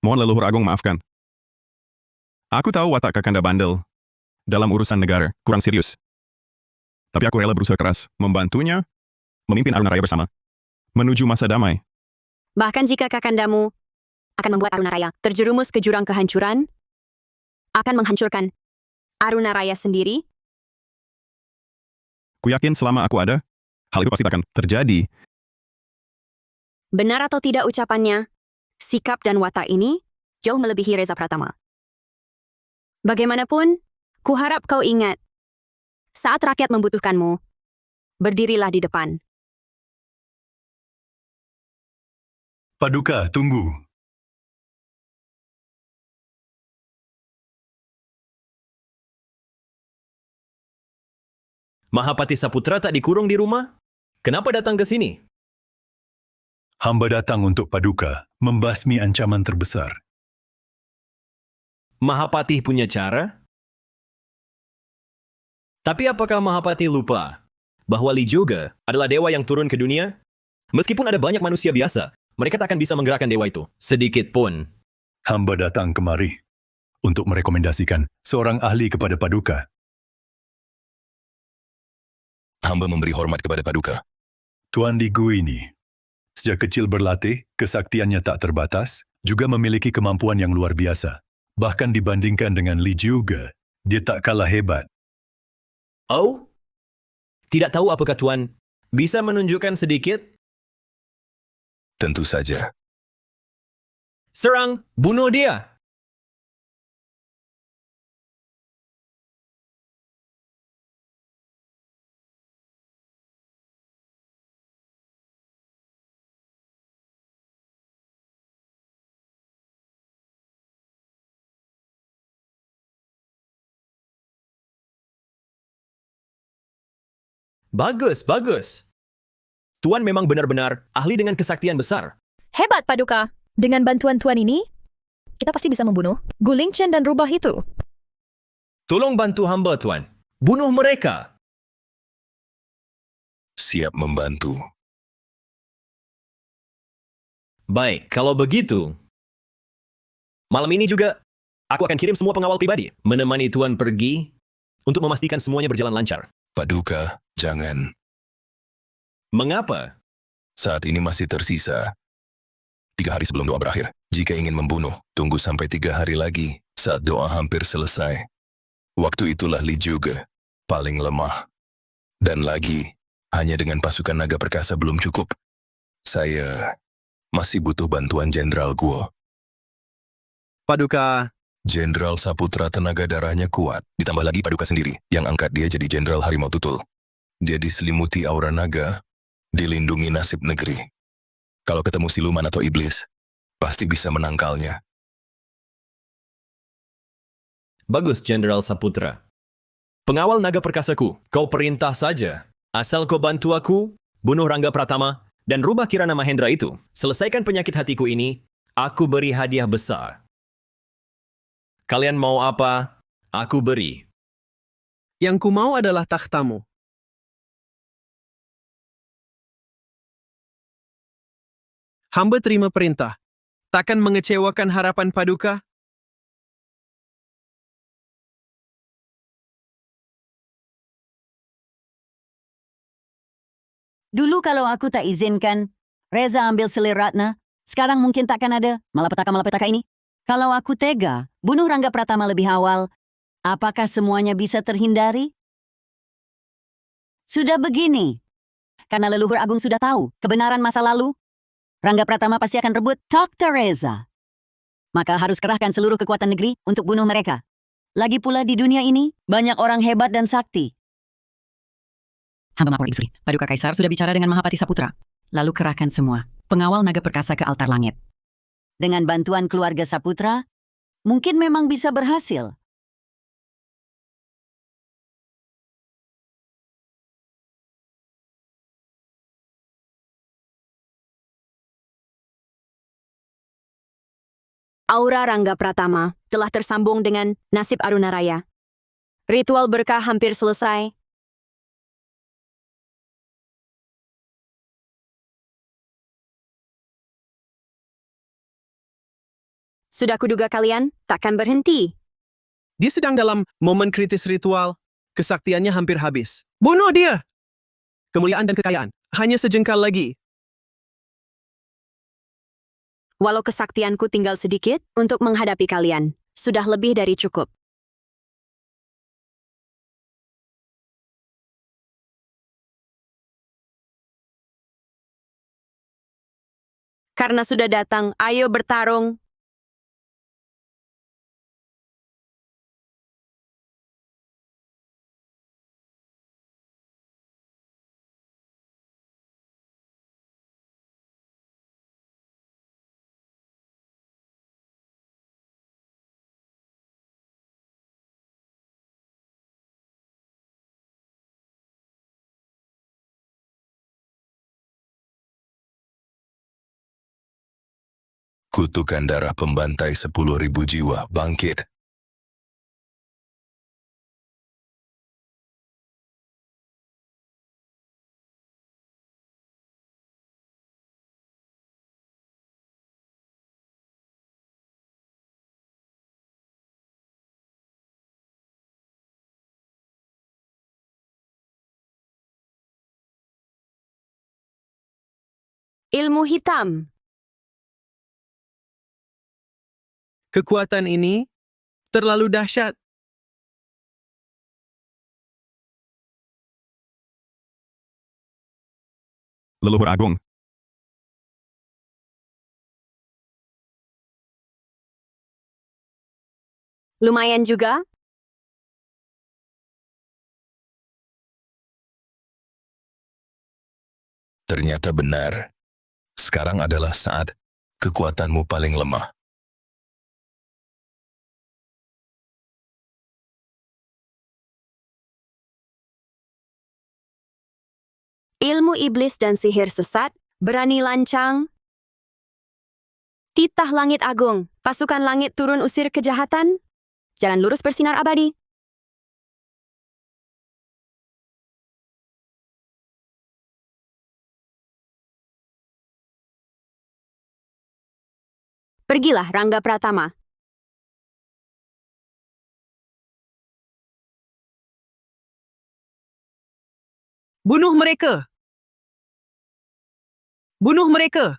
Mohon leluhur agung maafkan. Aku tahu watak Kakanda bandel. Dalam urusan negara, kurang serius. Tapi aku rela berusaha keras, membantunya, memimpin Arunaraya bersama, menuju masa damai. Bahkan jika Kakandamu akan membuat Arunaraya terjerumus ke jurang kehancuran, akan menghancurkan Arunaraya sendiri. Ku yakin selama aku ada, hal itu pasti akan terjadi. Benar atau tidak ucapannya, sikap dan watak ini jauh melebihi Reza Pratama. Bagaimanapun, kuharap kau ingat, saat rakyat membutuhkanmu, berdirilah di depan. Paduka, tunggu. Mahapati Saputra tak dikurung di rumah? Kenapa datang ke sini? Hamba datang untuk Paduka, membasmi ancaman terbesar. Mahapati punya cara? Tapi apakah Mahapati lupa bahwa Li juga adalah dewa yang turun ke dunia? Meskipun ada banyak manusia biasa, mereka tak akan bisa menggerakkan dewa itu, sedikit pun. Hamba datang kemari untuk merekomendasikan seorang ahli kepada Paduka. Hamba memberi hormat kepada Paduka. Tuan Ligu ini, sejak kecil berlatih, kesaktiannya tak terbatas, juga memiliki kemampuan yang luar biasa. Bahkan dibandingkan dengan Li juga, dia tak kalah hebat. Oh? Tidak tahu apakah Tuan bisa menunjukkan sedikit? Tentu saja. Serang, bunuh dia! Bagus, bagus. Tuan memang benar-benar ahli dengan kesaktian besar. Hebat, Paduka. Dengan bantuan Tuan ini, kita pasti bisa membunuh Guling Chen dan rubah itu. Tolong bantu hamba, Tuan. Bunuh mereka. Siap membantu. Baik, kalau begitu, malam ini juga aku akan kirim semua pengawal pribadi menemani Tuan pergi untuk memastikan semuanya berjalan lancar. Paduka, jangan. Mengapa? Saat ini masih tersisa 3 hari sebelum doa berakhir. Jika ingin membunuh, tunggu sampai 3 hari lagi saat doa hampir selesai. Waktu itulah Li juga paling lemah. Dan lagi, hanya dengan pasukan naga perkasa belum cukup. Saya masih butuh bantuan Jenderal Guo. Paduka, Jenderal Saputra tenaga darahnya kuat, ditambah lagi Paduka sendiri yang angkat dia jadi Jenderal Harimau Tutul. Dia diselimuti aura naga, dilindungi nasib negeri. Kalau ketemu siluman atau iblis, pasti bisa menangkalnya. Bagus, Jenderal Saputra. Pengawal naga perkasaku, kau perintah saja. Asal kau bantu aku, bunuh Rangga Pratama, dan rubah Kirana Mahendra itu. Selesaikan penyakit hatiku ini, aku beri hadiah besar. Kalian mau apa? Aku beri. yang ku mau adalah takhtamu. Hamba terima perintah. Takkan mengecewakan harapan Paduka? Dulu kalau aku tak izinkan Reza ambil selir Ratna, sekarang mungkin takkan ada malapetaka-malapetaka ini. Kalau aku tega, bunuh Rangga Pratama lebih awal, apakah semuanya bisa terhindari? Sudah begini, karena leluhur agung sudah tahu kebenaran masa lalu, Rangga Pratama pasti akan rebut Dr. Reza. Maka harus kerahkan seluruh kekuatan negeri untuk bunuh mereka. Lagi pula di dunia ini, banyak orang hebat dan sakti. Hamba melapor Ibu Suri. Paduka Kaisar sudah bicara dengan Mahapati Saputra. Lalu kerahkan semua pengawal naga perkasa ke altar langit. Dengan bantuan keluarga Saputra, mungkin memang bisa berhasil. Aura Rangga Pratama telah tersambung dengan nasib Arunaraya. Ritual berkah hampir selesai. Sudah kuduga kalian takkan berhenti. Dia sedang dalam momen kritis ritual. Kesaktiannya hampir habis. Bunuh dia! Kemuliaan dan kekayaan. Hanya sejengkal lagi. Walau kesaktianku tinggal sedikit untuk menghadapi kalian, sudah lebih dari cukup. Karena sudah datang, ayo bertarung. Kutukan darah pembantai 10.000 jiwa bangkit. Ilmu hitam. Kekuatan ini terlalu dahsyat. Leluhur Agung, Lumayan juga. Ternyata benar. Sekarang adalah saat kekuatanmu paling lemah. Ilmu iblis dan sihir sesat, berani lancang. Titah langit agung, Pasukan langit turun usir kejahatan. Jalan lurus bersinar abadi. Pergilah, Rangga Pratama. Bunuh mereka! Bunuh mereka!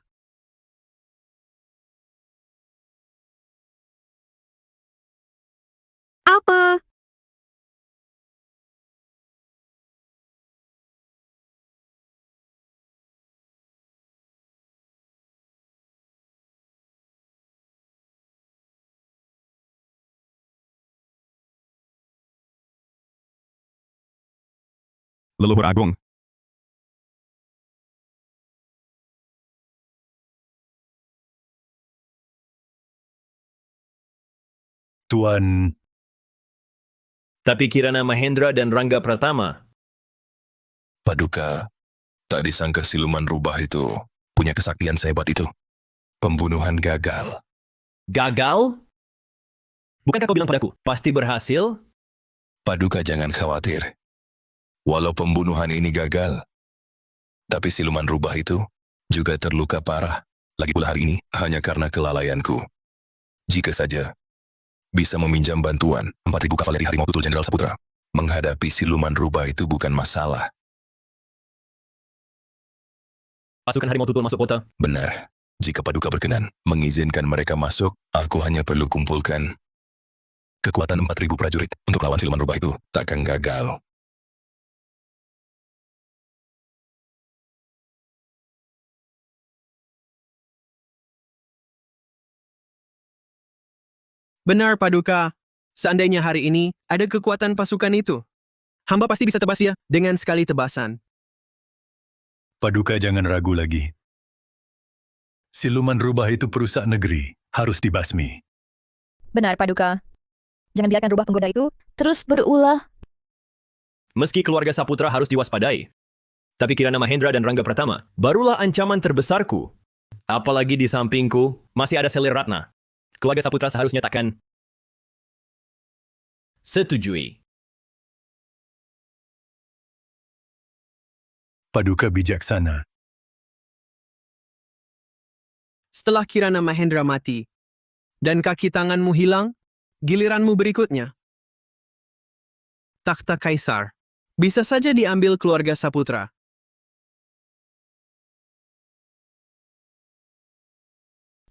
Apa? Leluhur Agung, Tuan, Tapi Kirana Mahendra dan Rangga Pratama, Paduka, tak disangka siluman rubah itu punya kesaktian sehebat itu. Pembunuhan gagal. gagal? Bukankah kau bilang padaku, pasti berhasil? Paduka jangan khawatir. Walau pembunuhan ini gagal, tapi siluman rubah itu juga terluka parah. Lagi pula hari ini hanya karena kelalaianku. Jika saja bisa meminjam bantuan 4.000 kavaleri Harimau Tutul Jenderal Saputra, menghadapi siluman rubah itu bukan masalah. Pasukan Harimau Tutul masuk kota. Benar. Jika Paduka berkenan mengizinkan mereka masuk, aku hanya perlu kumpulkan kekuatan 4.000 prajurit untuk lawan siluman rubah itu. Takkan gagal. Benar, Paduka. Seandainya hari ini ada kekuatan pasukan itu, hamba pasti bisa tebas dia dengan sekali tebasan. Paduka jangan ragu lagi. Siluman rubah itu perusak negeri, harus dibasmi. Benar, Paduka. Jangan biarkan rubah penggoda itu terus berulah. Meski keluarga Saputra harus diwaspadai, tapi Kirana Mahendra dan Rangga Pratama barulah ancaman terbesarku. Apalagi di sampingku masih ada Selir Ratna. Keluarga Saputra seharusnya takkan setujui. Paduka bijaksana. Setelah Kirana Mahendra mati, dan kaki tanganmu hilang, giliranmu berikutnya. Takhta Kaisar bisa saja diambil keluarga Saputra.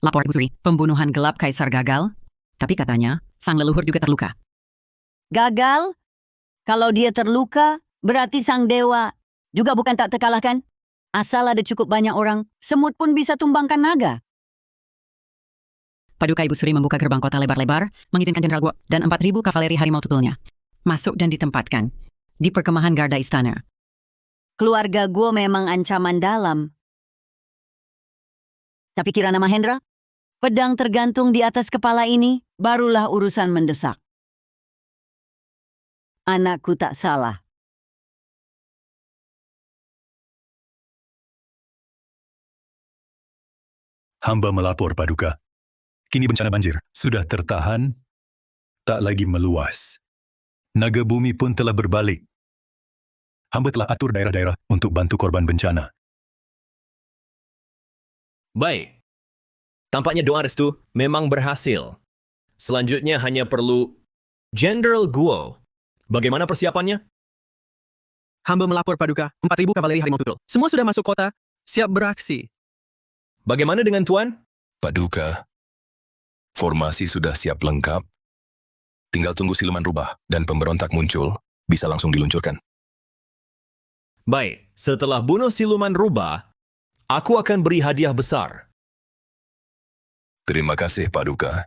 Lapor Ibu Suri, pembunuhan gelap Kaisar gagal, tapi katanya sang leluhur juga terluka. Gagal? Kalau dia terluka, berarti sang dewa juga bukan tak terkalahkan. Asal ada cukup banyak orang, semut pun bisa tumbangkan naga. Paduka Ibu Suri membuka gerbang kota lebar-lebar, mengizinkan Jenderal Guo dan 4.000 kavaleri Harimau Tutulnya masuk dan ditempatkan di perkemahan garda istana. Keluarga gue memang ancaman dalam. Tapi Kirana Mahendra, pedang tergantung di atas kepala ini barulah urusan mendesak. Anakku tak salah. Hamba melapor, Paduka. Kini bencana banjir sudah tertahan, tak lagi meluas. Naga bumi pun telah berbalik. Hamba telah atur daerah-daerah untuk bantu korban bencana. Baik. Tampaknya doa restu memang berhasil. Selanjutnya hanya perlu Jenderal Guo. Bagaimana persiapannya? Hamba melapor, Paduka, 4.000 kavaleri Harimau Tutul. Semua sudah masuk kota, siap beraksi. Bagaimana dengan Tuan? Paduka, formasi sudah siap lengkap. Tinggal tunggu siluman rubah dan pemberontak muncul, bisa langsung diluncurkan. Baik, setelah bunuh siluman rubah, aku akan beri hadiah besar. Terima kasih, Paduka.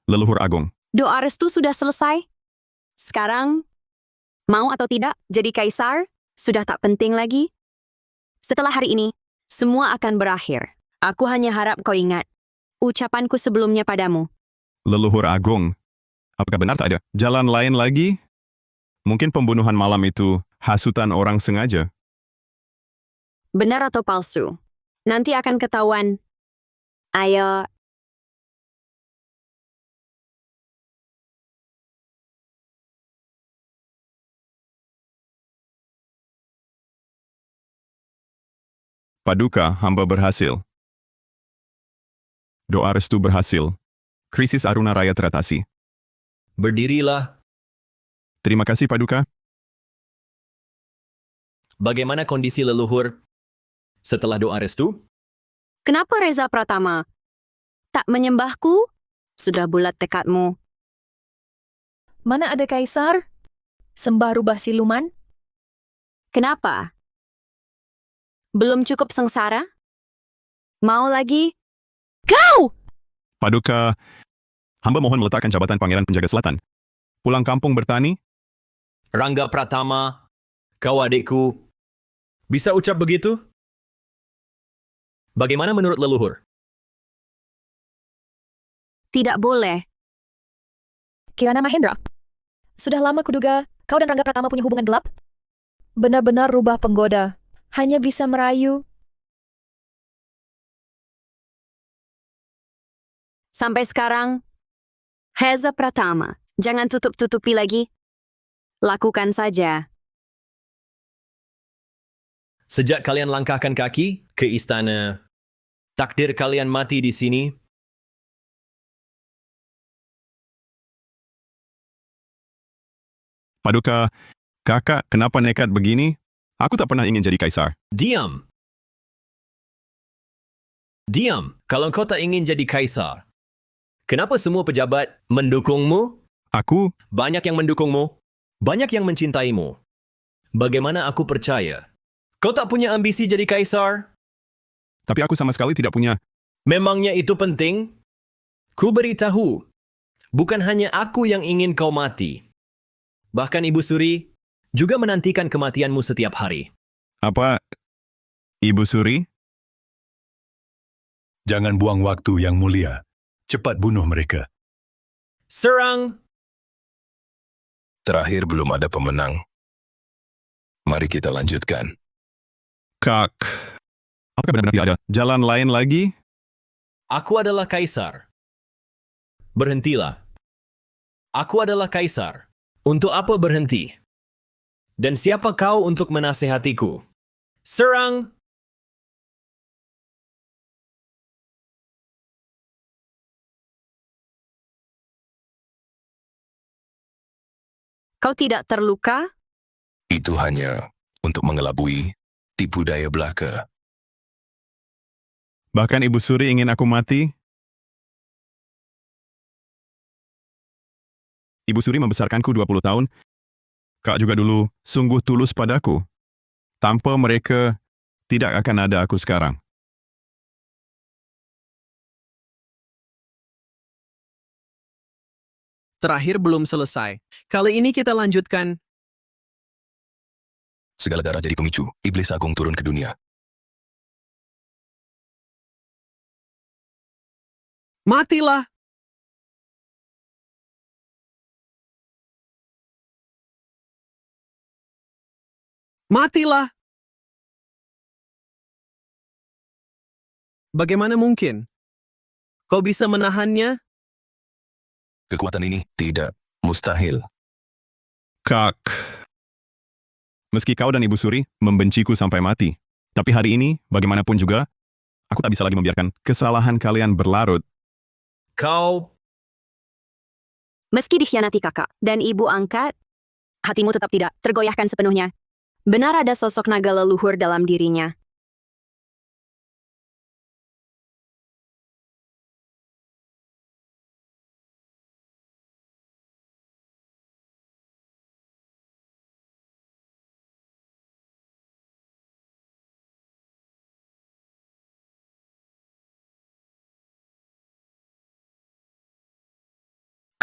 Leluhur Agung, Doa restu sudah selesai. Sekarang, mau atau tidak jadi kaisar sudah tak penting lagi. Setelah hari ini, semua akan berakhir. Aku hanya harap kau ingat ucapanku sebelumnya padamu. Leluhur Agung, apakah benar tak ada jalan lain lagi? Mungkin pembunuhan malam itu hasutan orang sengaja. Benar atau palsu? Nanti akan ketahuan. Ayo. Paduka, hamba berhasil. Doa restu berhasil. Krisis Aruna Raya teratasi. Berdirilah. Terima kasih, Paduka. Bagaimana kondisi leluhur setelah doa restu? Kenapa Reza Pratama tak menyembahku? Sudah bulat tekadmu. Mana ada kaisar? Sembah rubah siluman? Kenapa? Belum cukup sengsara? Mau lagi? Kau! Paduka, hamba mohon meletakkan jabatan Pangeran Penjaga Selatan. Pulang kampung bertani? Rangga Pratama, kau adikku. Bisa ucap begitu? Bagaimana menurut leluhur? Tidak boleh. Kirana Mahendra. Sudah lama kuduga kau dan Rangga Pratama punya hubungan gelap? Benar-benar rubah penggoda. Hanya bisa merayu. Sampai sekarang, Reza Pratama, jangan tutup-tutupi lagi. Lakukan saja. Sejak kalian langkahkan kaki ke istana, takdir kalian mati di sini. Paduka, kakak kenapa nekat begini? Aku tak pernah ingin jadi kaisar. Diam. Diam, kalau kau tak ingin jadi kaisar. Kenapa semua pejabat mendukungmu? Aku? Banyak yang mendukungmu. Banyak yang mencintaimu. Bagaimana aku percaya? Kau tak punya ambisi jadi kaisar? Tapi aku sama sekali tidak punya. Memangnya itu penting? Ku beritahu, bukan hanya aku yang ingin kau mati. Bahkan Ibu Suri juga menantikan kematianmu setiap hari. Apa? Ibu Suri? Jangan buang waktu yang mulia. Cepat bunuh mereka. Serang! Terakhir belum ada pemenang. Mari kita lanjutkan. Kak, apakah benar-benar tidak ada jalan lain lagi? Aku adalah kaisar. Berhentilah. Aku adalah kaisar. Untuk apa berhenti? Dan siapa kau untuk menasehatiku? Serang! Kau tidak terluka? Itu hanya untuk mengelabui, tipu daya belaka. Bahkan Ibu Suri ingin aku mati? Ibu Suri membesarkanku 20 tahun. Kak juga dulu sungguh tulus padaku. Tanpa mereka, tidak akan ada aku sekarang. Terakhir belum selesai. Kali ini kita lanjutkan. Segala darah jadi pemicu, iblis agung turun ke dunia. Matilah! Matilah! Bagaimana mungkin? Kau bisa menahannya? Kekuatan ini tidak mustahil. Kak, meski kau dan Ibu Suri membenciku sampai mati, tapi hari ini, bagaimanapun juga, aku tak bisa lagi membiarkan kesalahan kalian berlarut. Kau... Meski dikhianati kakak dan ibu angkat, hatimu tetap tidak tergoyahkan sepenuhnya. Benar ada sosok naga leluhur dalam dirinya.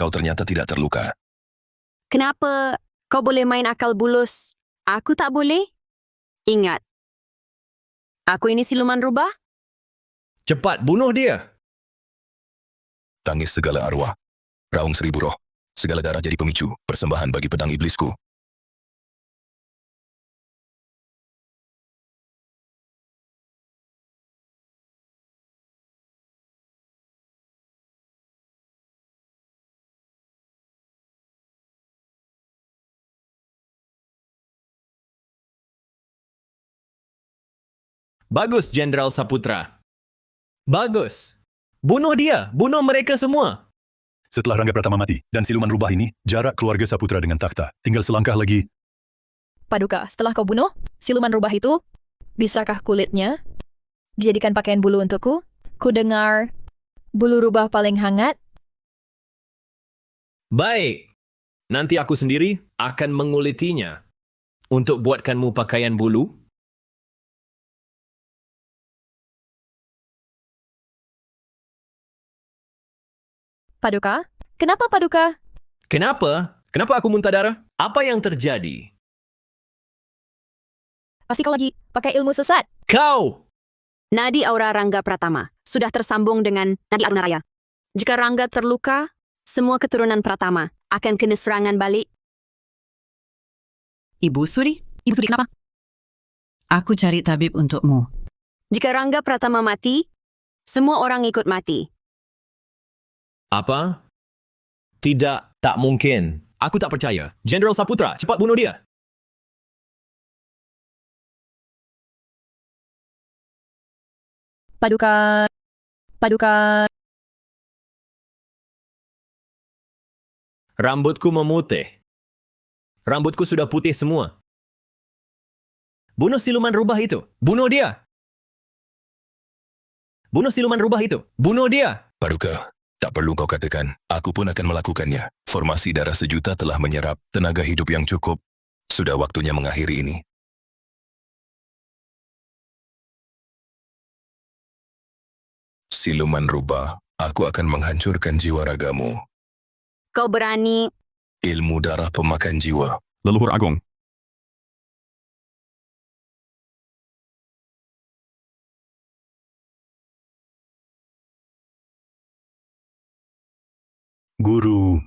kau ternyata tidak terluka. Kenapa kau boleh main akal bulus? Aku tak boleh? Ingat, aku ini siluman rubah? Cepat bunuh dia. Tangis segala arwah, raung 1000 roh, segala darah jadi pemicu, persembahan bagi pedang iblisku. Bagus, Jenderal Saputra. Bagus. Bunuh dia. Bunuh mereka semua. Setelah Rangga Pratama mati dan siluman rubah ini, jarak keluarga Saputra dengan takhta tinggal selangkah lagi. Paduka, setelah kau bunuh siluman rubah itu, bisakah kulitnya dijadikan pakaian bulu untukku? Ku dengar bulu rubah paling hangat. Baik. Nanti aku sendiri akan mengulitinya untuk buatkanmu pakaian bulu. Paduka? Kenapa Paduka? Kenapa? Kenapa aku muntah darah? Apa yang terjadi? Pasti kau lagi pakai ilmu sesat. Kau! Nadi aura Rangga Pratama sudah tersambung dengan Nadi Arunaraya. Jika Rangga terluka, semua keturunan Pratama akan kena serangan balik. Ibu Suri? Ibu Suri kenapa? Aku cari tabib untukmu. Jika Rangga Pratama mati, semua orang ikut mati. Apa? Tidak, tak mungkin. Aku tak percaya. Jenderal Saputra, cepat bunuh dia. Paduka. Paduka. Rambutku memutih. Rambutku sudah putih semua. Bunuh siluman rubah itu. Bunuh dia. Bunuh siluman rubah itu. Bunuh dia. Paduka, tak perlu kau katakan, aku pun akan melakukannya. Formasi darah sejuta telah menyerap tenaga hidup yang cukup. Sudah waktunya mengakhiri ini. Siluman rubah, aku akan menghancurkan jiwa ragamu. Kau berani? Ilmu darah pemakan jiwa. Leluhur Agung, Guru,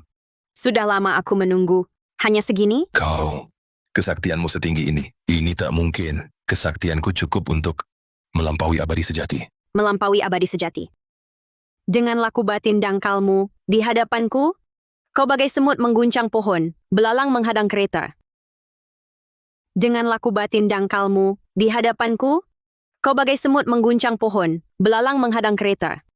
Sudah lama aku menunggu. Hanya segini? Kau, kesaktianmu setinggi ini. Ini tak mungkin. Kesaktianku cukup untuk melampaui abadi sejati. Melampaui abadi sejati. Dengan laku batin dangkalmu di hadapanku, kau bagai semut mengguncang pohon, belalang menghadang kereta. Dengan laku batin dangkalmu di hadapanku, kau bagai semut mengguncang pohon, belalang menghadang kereta.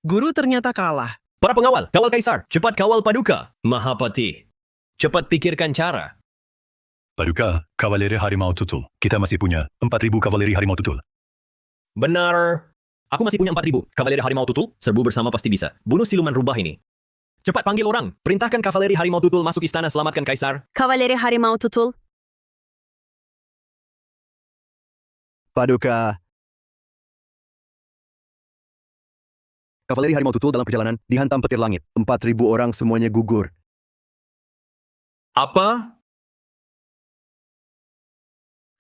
Guru ternyata kalah. Para pengawal, kawal Kaisar, cepat kawal Paduka. Mahapati, cepat pikirkan cara. Paduka, kavaleri harimau tutul. Kita masih punya 4.000 kavaleri harimau tutul. Benar. Aku masih punya 4.000. Kavaleri harimau tutul, serbu bersama pasti bisa. Bunuh siluman rubah ini. Cepat panggil orang. Perintahkan kavaleri harimau tutul masuk istana, selamatkan Kaisar. Kavaleri harimau tutul. Paduka. Kavaleri harimau tutul dalam perjalanan dihantam petir langit. 4.000 orang semuanya gugur. Apa?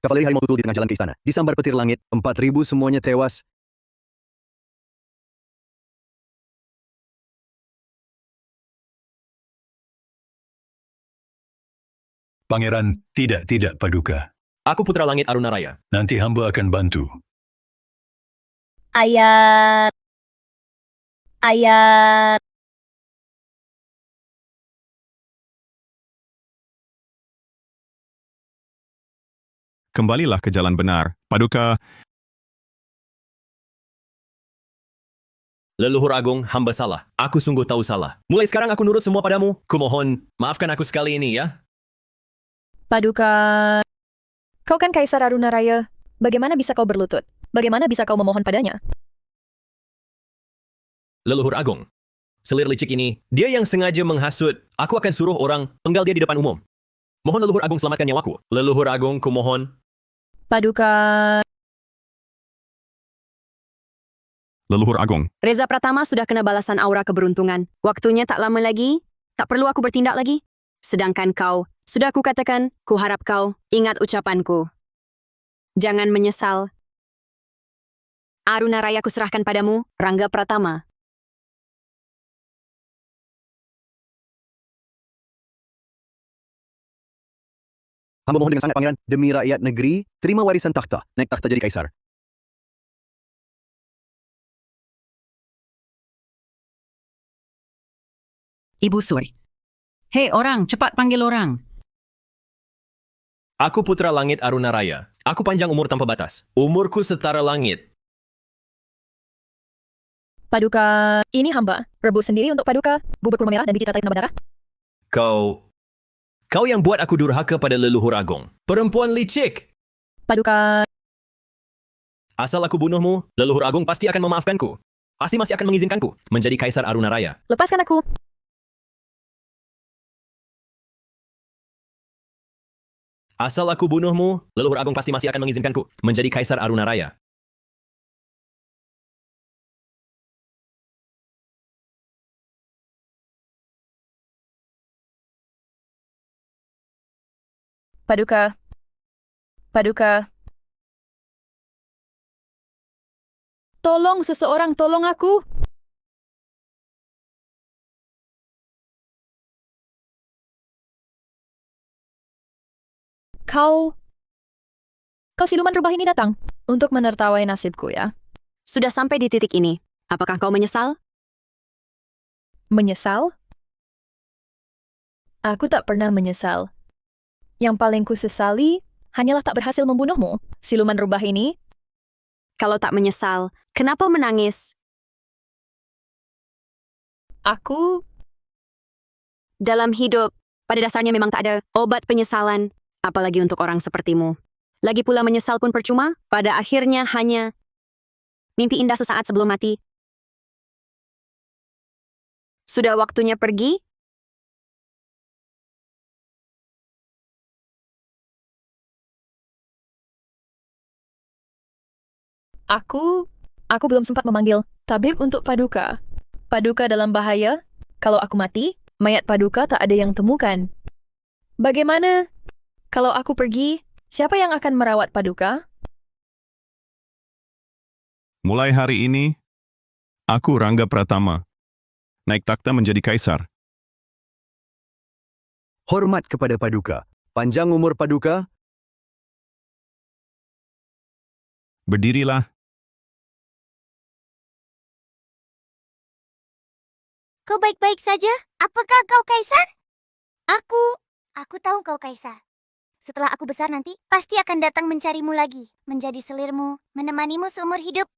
Kavaleri harimau tutul di tengah jalan ke istana. Disambar petir langit. 4.000 semuanya tewas. Pangeran, tidak, Paduka. Aku putra langit Arunaraya. Nanti hamba akan bantu. Ayat. Ayat. kembalilah ke jalan benar. Paduka, Leluhur Agung, hamba salah. Aku sungguh tahu salah. Mulai sekarang aku nurut semua padamu. Kumohon, maafkan aku sekali ini ya. Paduka. Kau kan Kaisar Arunaraya. Bagaimana bisa kau berlutut? Bagaimana bisa kau memohon padanya? Leluhur Agung, selir licik ini, dia yang sengaja menghasut. Aku akan suruh orang penggal dia di depan umum. Mohon Leluhur Agung selamatkan nyawaku. Leluhur Agung, kumohon. Paduka. leluhur agung. Reza Pratama sudah kena balasan aura keberuntungan. Waktunya tak lama lagi. Tak perlu aku bertindak lagi. Sedangkan kau, sudah aku katakan, ku harap kau ingat ucapanku. Jangan menyesal. Aruna Raya kuserahkan padamu, Rangga Pratama. Hamba mohon dengan sangat pangeran, demi rakyat negeri, terima warisan takhta, naik takhta jadi kaisar. Ibu Suri. Hei orang, cepat panggil orang. Aku putra langit Aruna Raya. Aku panjang umur tanpa batas. Umurku setara langit. Paduka, ini hamba. Rebus sendiri untuk Paduka. Bubur kurma merah dan biji teratai penambah darah. Kau yang buat aku durhaka pada leluhur agung. Perempuan licik. Paduka, Asal aku bunuhmu, leluhur agung pasti akan memaafkanku. Pasti masih akan mengizinkanku menjadi Kaisar Aruna Raya. lepaskan aku. Asal aku bunuhmu, leluhur agung pasti masih akan mengizinkanku menjadi Kaisar Aruna Raya. Paduka. Paduka. Tolong seseorang, tolong aku. Kau siluman rubah ini datang untuk menertawai nasibku ya. Sudah sampai di titik ini. Apakah kau menyesal? Menyesal? Aku tak pernah menyesal. Yang paling kusesali hanyalah tak berhasil membunuhmu, siluman rubah ini. Kalau tak menyesal, kenapa menangis? Aku Dalam hidup, pada dasarnya memang tak ada obat penyesalan, apalagi untuk orang sepertimu. Lagi pula menyesal pun percuma, pada akhirnya hanya mimpi indah sesaat sebelum mati. Sudah waktunya pergi? Aku belum sempat memanggil tabib untuk Paduka. Paduka dalam bahaya. Kalau aku mati, mayat Paduka tak ada yang temukan. Bagaimana? Kalau aku pergi, siapa yang akan merawat Paduka? Mulai hari ini, aku Rangga Pratama, naik takhta menjadi kaisar. Hormat kepada Paduka. Panjang umur Paduka. Berdirilah. Kau baik-baik saja? Apakah kau kaisar? Aku tahu kau kaisar. Setelah aku besar nanti, pasti akan datang mencarimu lagi, menjadi selirmu, menemanimu seumur hidup.